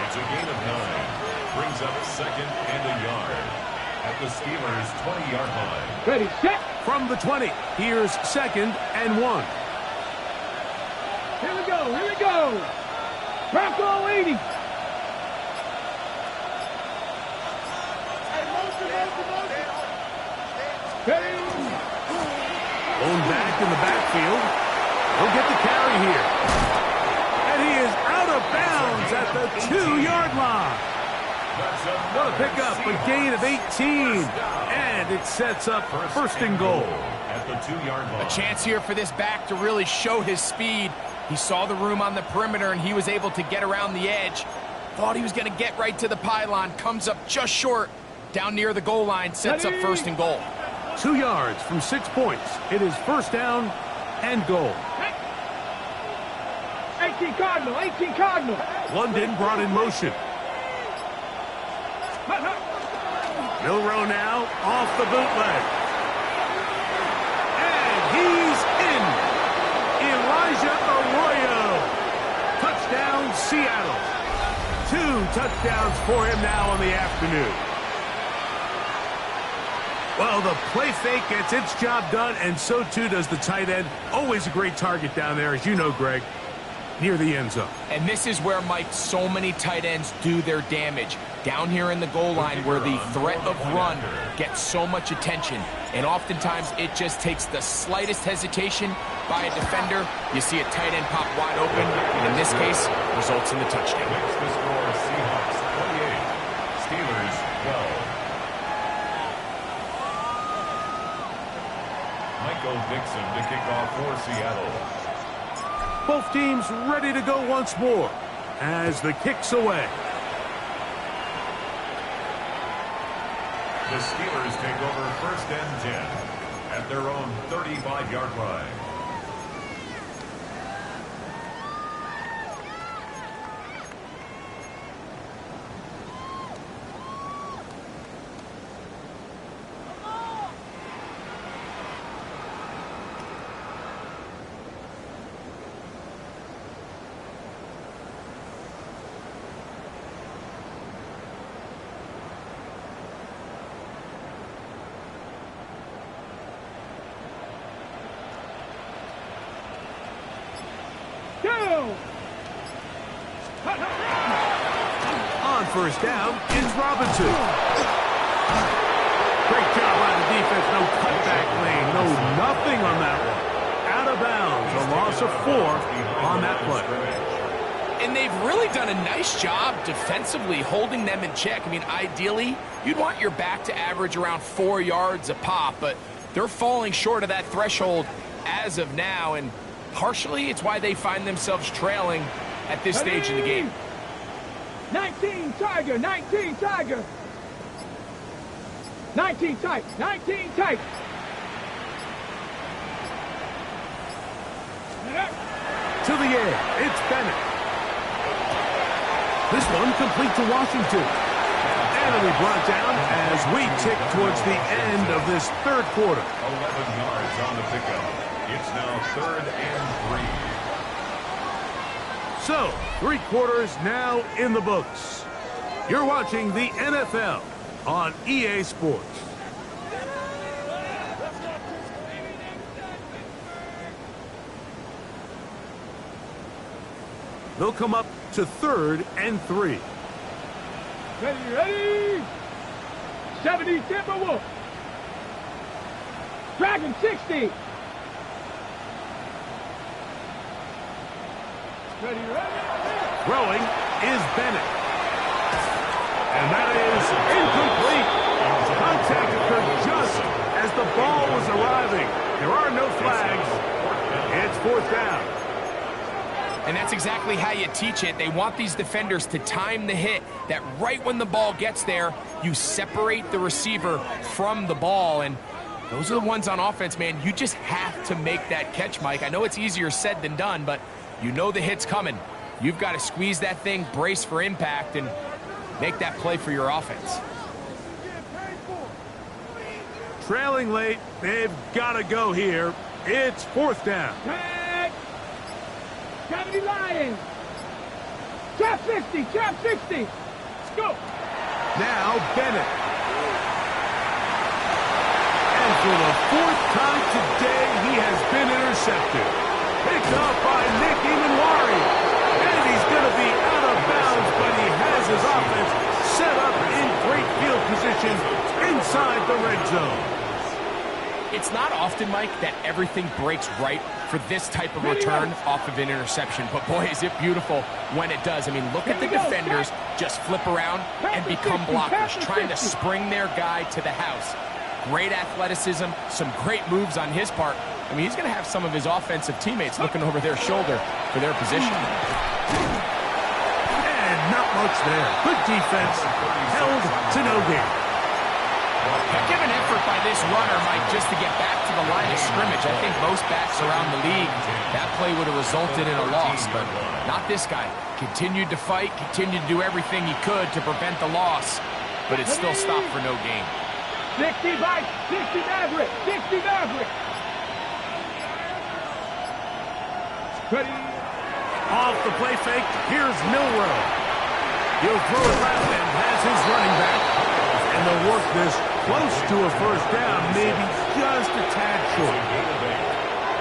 It's a gain of 9. Brings up 2nd and a yard at the Steelers' 20-yard line. Ready, set. From the 20, here's 2nd and 1. Here we go, here we go. Bronco 80. Blown back in the backfield. He'll get the carry here. And he is out of bounds at the 2-yard line. What a pickup, a gain of 18. And it sets up first and goal. At the 2-yard line. A chance here for this back to really show his speed. He saw the room on the perimeter, and he was able to get around the edge. Thought he was going to get right to the pylon. Comes up just short. Down near the goal line, sets up first and goal. 2 yards from 6 points. It is first down and goal. 18 Cardinal, 18 Cardinal. London brought in motion. Milrow now off the bootleg. And he's in. Elijah Arroyo. Touchdown, Seattle. 2 touchdowns for him now on the afternoon. Well, the play fake gets its job done, and so too does the tight end. Always a great target down there, as you know, Greg, near the end zone. And this is where, Mike, so many tight ends do their damage. Down here in the goal line where the threat of run gets so much attention. And oftentimes it just takes the slightest hesitation by a defender. You see a tight end pop wide open, and in this case, results in the touchdown. Makes the score Seahawks 28, Steelers 12. Michael Dixon to kick off for Seattle. Both teams ready to go once more as the kick's away. The Steelers take over first and 10 at their own 35-yard line. On first down, it's Robinson. Great job by the defense. No cutback lane. No nothing on that one. Out of bounds. A loss of 4 on that play. And they've really done a nice job defensively holding them in check. I mean, ideally, you'd want your back to average around 4 yards a pop, but they're falling short of that threshold as of now, and partially it's why they find themselves trailing at this stage in the game. 19 Tiger, 19 Tiger. 19 tight, 19 tight. To the air, it's Bennett. This one complete to Washington. And it'll be brought down as we tick towards the end of this third quarter. 11 yards on the pickup. It's now 3rd and 3. So, 3 quarters now in the books. You're watching the NFL on EA Sports. They'll come up to 3rd and 3. Ready, ready. 70 Timberwolf. Dragon 60. Ready, ready. Throwing is Bennett. And that is incomplete. Contact occurred just as the ball was arriving. There are no flags. It's 4th down. And that's exactly how you teach it. They want these defenders to time the hit, that right when the ball gets there, you separate the receiver from the ball. And those are the ones on offense, man. You just have to make that catch, Mike. I know it's easier said than done, but you know the hit's coming. You've got to squeeze that thing, brace for impact, and make that play for your offense. Trailing late, they've got to go here. It's 4th down. Kennedy Lions. Trap 50, trap 50. Let's go. Now Bennett. And for the 4th time today, he has been intercepted. Picked up by Nick Imanwari. And he's going to be out of bounds, but he has his offense set up in great field position inside the red zone. It's not often, Mike, that everything breaks right for this type of return off of an interception. But, boy, is it beautiful when it does. I mean, look at the defenders just flip around and become blockers, trying to spring their guy to the house. Great athleticism, some great moves on his part. I mean, he's going to have some of his offensive teammates looking over their shoulder for their position. And not much there. Good defense, held to no gain. Heck of an effort by this runner, Mike, just to get back to the line of scrimmage. I think most backs around the league, that play would have resulted in a loss, but not this guy. Continued to fight, continued to do everything he could to prevent the loss, but it still stopped for no gain. 60 Mike, 60 Maverick, 60 Maverick. Ready. Off the play fake, here's Milrow. He'll throw it left and has his running back. And they'll work this close to a first down, maybe just a tad short.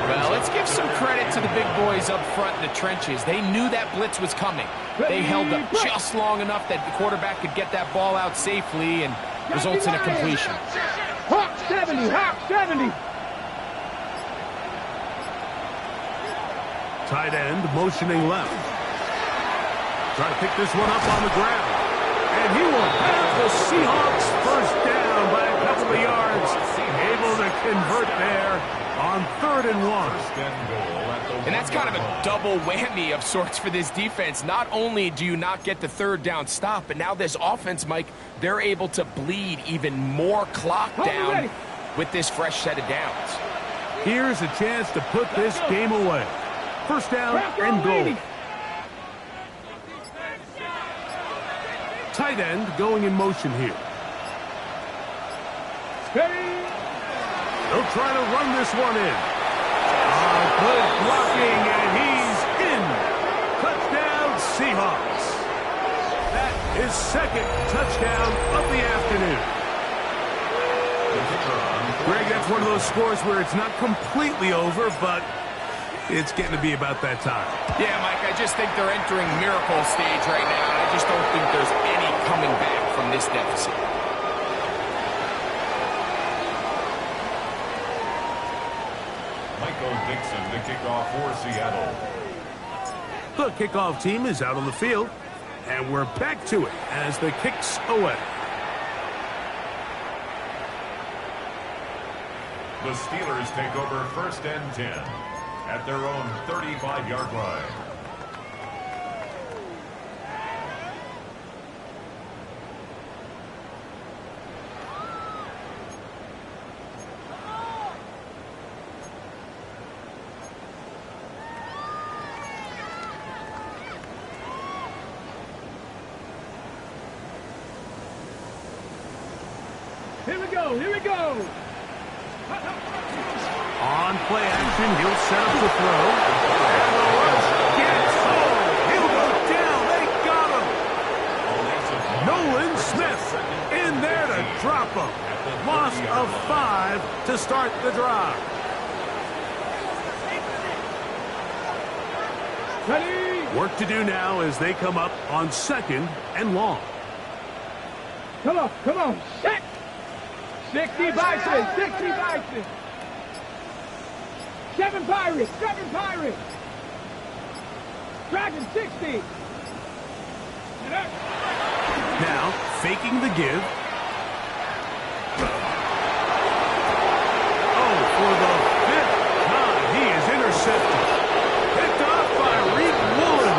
Well, let's give some credit to the big boys up front in the trenches. They knew that blitz was coming. They held up just long enough that the quarterback could get that ball out safely and results in a completion. Hawk 70, Hawk 70. Tight end motioning left. Try to pick this one up on the ground. And he will have the Seahawks first down by a couple of yards. Able to convert there on 3rd and 1. And that's kind of a double whammy of sorts for this defense. Not only do you not get the 3rd down stop, but now this offense, Mike, they're able to bleed even more clock down with this fresh set of downs. Here's a chance to put this game away. First down and goal. Tight end going in motion here. They'll try to run this one in. Good blocking, and he's in. Touchdown, Seahawks. That is 2nd touchdown of the afternoon. Greg, that's one of those scores where it's not completely over, but it's getting to be about that time. Yeah, Mike, I just think they're entering miracle stage right now. I just don't think there's any coming back from this deficit. Dixon to kick off for Seattle. The kickoff team is out on the field, and we're back to it as the kick's away. The Steelers take over 1st and 10 at their own 35-yard line. Here we go, here we go. On play action, he'll set up the throw. And the rush gets home. He'll go down. They got him. Nolan Smith in there to drop him. Loss of 5 to start the drive. Ready. Work to do now as they come up on 2nd and long. Come on, come on. Set. 60 Bison, 60 Bison. 7 Pirates, 7 Pirates. Dragon 60. Now, faking the give. Oh, for the 5th time, he is intercepted. Picked off by Reed Woolen.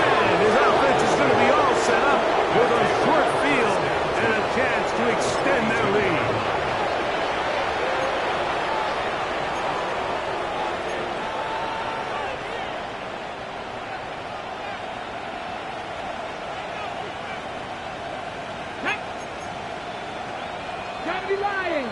And his offense is going to be all set up with a short field and a chance to extend their lead. Gotta be lying.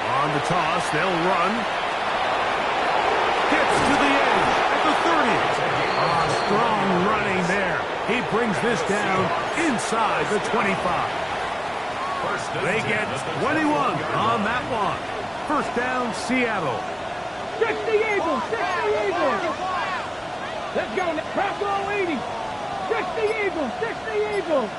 On the toss, they'll run. Gets to the edge at the 30. Strong running there. He brings this down inside the 25. They get 21 on that one. First down, Seattle. 60 Eagles, 60 Eagles. Let's go. Bravo 80. 60 Eagles. 60 Eagles.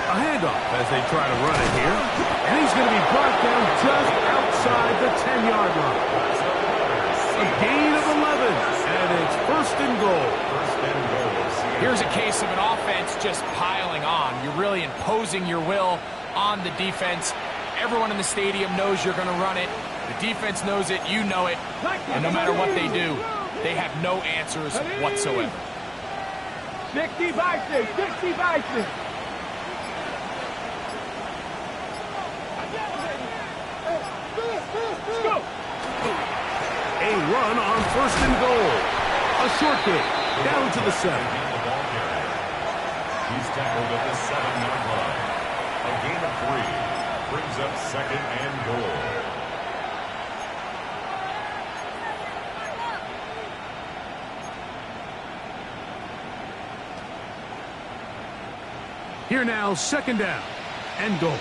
A handoff as they try to run it here. And he's going to be brought down just outside the 10-yard line. A gain of 11. And it's first and goal. Here's a case of an offense just piling on. You're really imposing your will on the defense. Everyone in the stadium knows you're going to run it. The defense knows it. You know it. And no matter what they do, they have no answers whatsoever. 60 by 6. 60 by 6. Go. A run on first and goal. A short kick. Down to the 7. He's tackled at the 7-yard line. A gain of 3 brings up second and goal. Here now, second down and goal.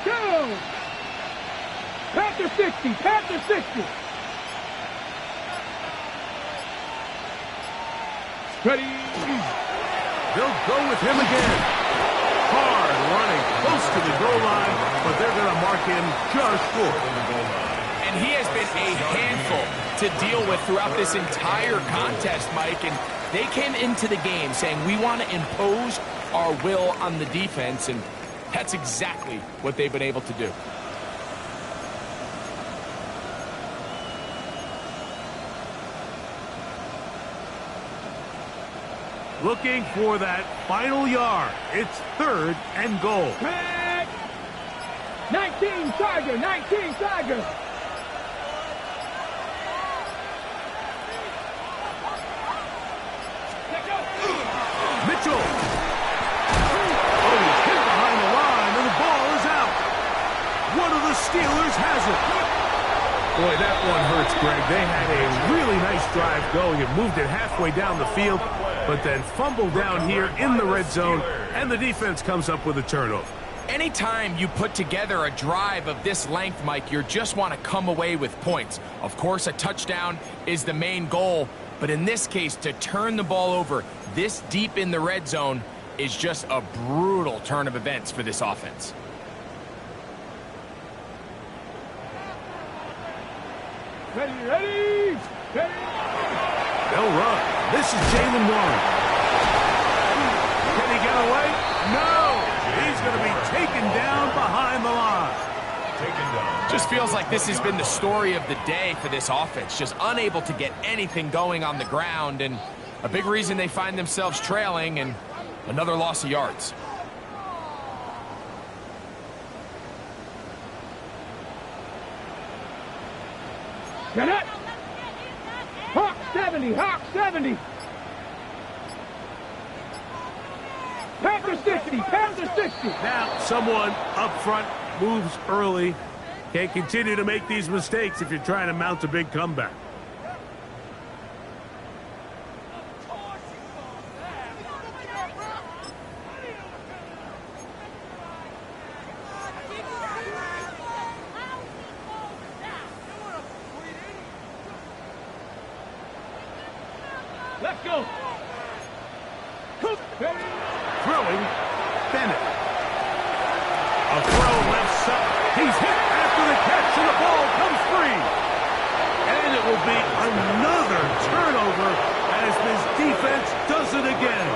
Go. Panther 60. Panther 60. Ready. They'll go with him again. Hard running close to the goal line, but they're going to mark him just short. And he has been a handful to deal with throughout this entire contest, Mike. And they came into the game saying, we want to impose our will on the defense, and that's exactly what they've been able to do. Looking for that final yard. It's third and goal. 19 Tiger. 19 Tiger. Mitchell. Oh, he's hit behind the line, and the ball is out. One of the Steelers has it. Boy, that one hurts, Greg. They had a really nice drive going and moved it halfway down the field, but then fumbled down here in the red zone, and the defense comes up with a turnover. Anytime you put together a drive of this length, Mike, you just want to come away with points. Of course, a touchdown is the main goal, but in this case, to turn the ball over this deep in the red zone is just a brutal turn of events for this offense. Ready, ready, ready. They'll run. This is Jalen Warren. Can he get away? No! He's going to be taken down behind the line. Just feels like this has been the story of the day for this offense. Just unable to get anything going on the ground, and a big reason they find themselves trailing and another loss of yards. Get it! Hawk 70, Hawk 70. Panther 60, Panther 60. Now, someone up front moves early. Can't continue to make these mistakes if you're trying to mount a big comeback. Let's go. Throwing, Bennett. A throw left side. He's hit after the catch, and the ball comes free. And it will be another turnover as this defense does it again.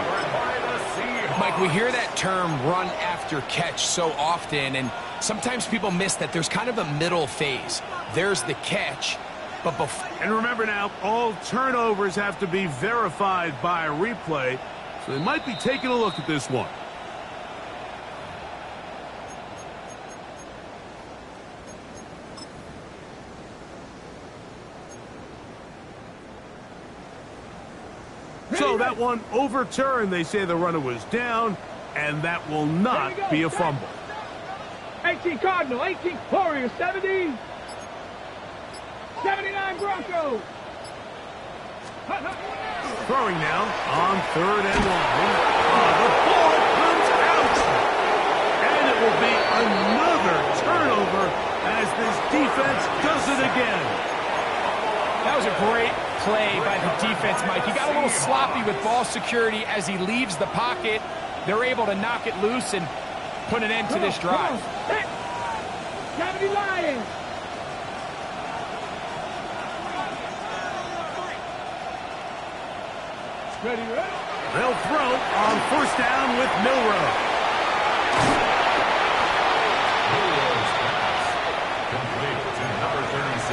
Mike, we hear that term run after catch so often, and sometimes people miss that there's kind of a middle phase. There's the catch, but before... And remember now, all turnovers have to be verified by a replay, so they might be taking a look at this one. So that one overturned. They say the runner was down, and that will not be a fumble. 18 Cardinal, 18 Warriors, 70. 79 Broncos. Throwing now on 3rd and 1. The ball comes out, and it will be another turnover defense does it again. That was a great play by the defense, Mike. He got a little sloppy with ball security as he leaves the pocket. They're able to knock it loose and put an end to this drive. Cavity Lions. Ready, ready. They'll throw on first down with Milroe. Milroe's pass complete to number 36.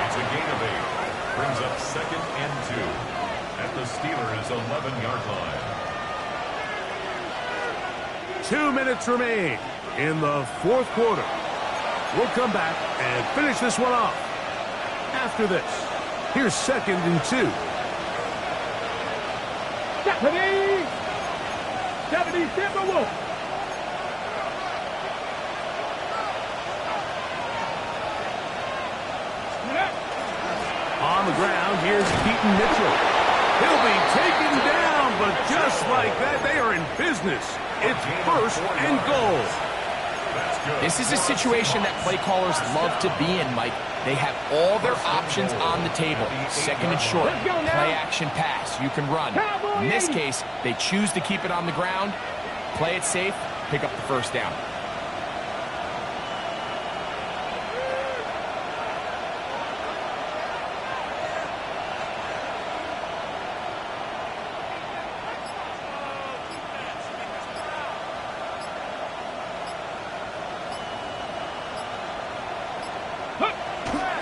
It's a gain of 8. Brings up 2nd and 2 at the Steelers' 11-yard line. 2 minutes remain in the fourth quarter. We'll come back and finish this one off. After this, here's 2nd and 2. Deputy Timberwolf. On the ground, here's Keaton Mitchell. He'll be taken down, but just like that, they are in business. It's 1st and goal. This is a situation that play callers love to be in, Mike. They have all their options on the table. 2nd and short, play action pass. You can run. In this case, they choose to keep it on the ground, play it safe, pick up the first down.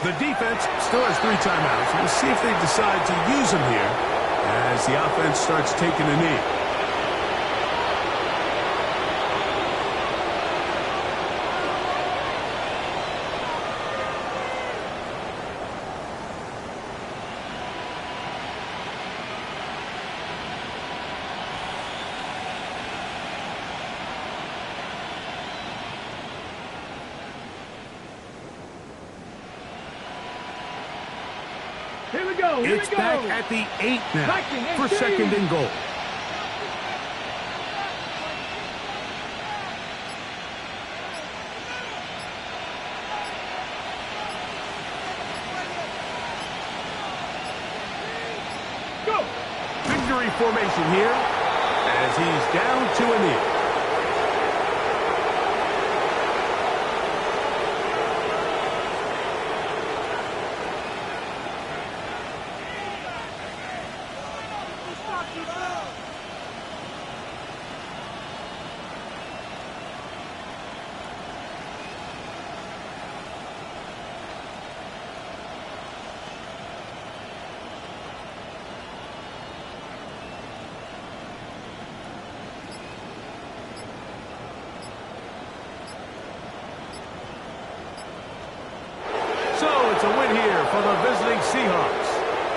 The defense still has 3 timeouts. We'll see if they decide to use them here as the offense starts taking a knee. Here we go. Here It's we go. back at the 8 now for 2nd and goal. Go. Victory formation here as he's down to a knee. It's a win here for the visiting Seahawks,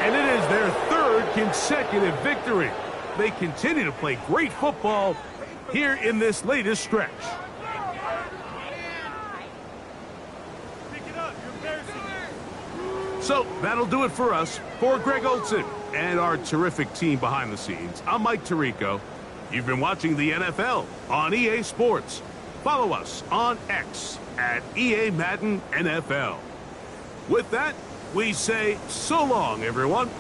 and it is their 3rd consecutive victory. They continue to play great football here in this latest stretch. So that'll do it for us. For Greg Olson and our terrific team behind the scenes, I'm Mike Tirico. You've been watching the NFL on EA Sports. Follow us on X at EA Madden NFL. With that, we say so long, everyone.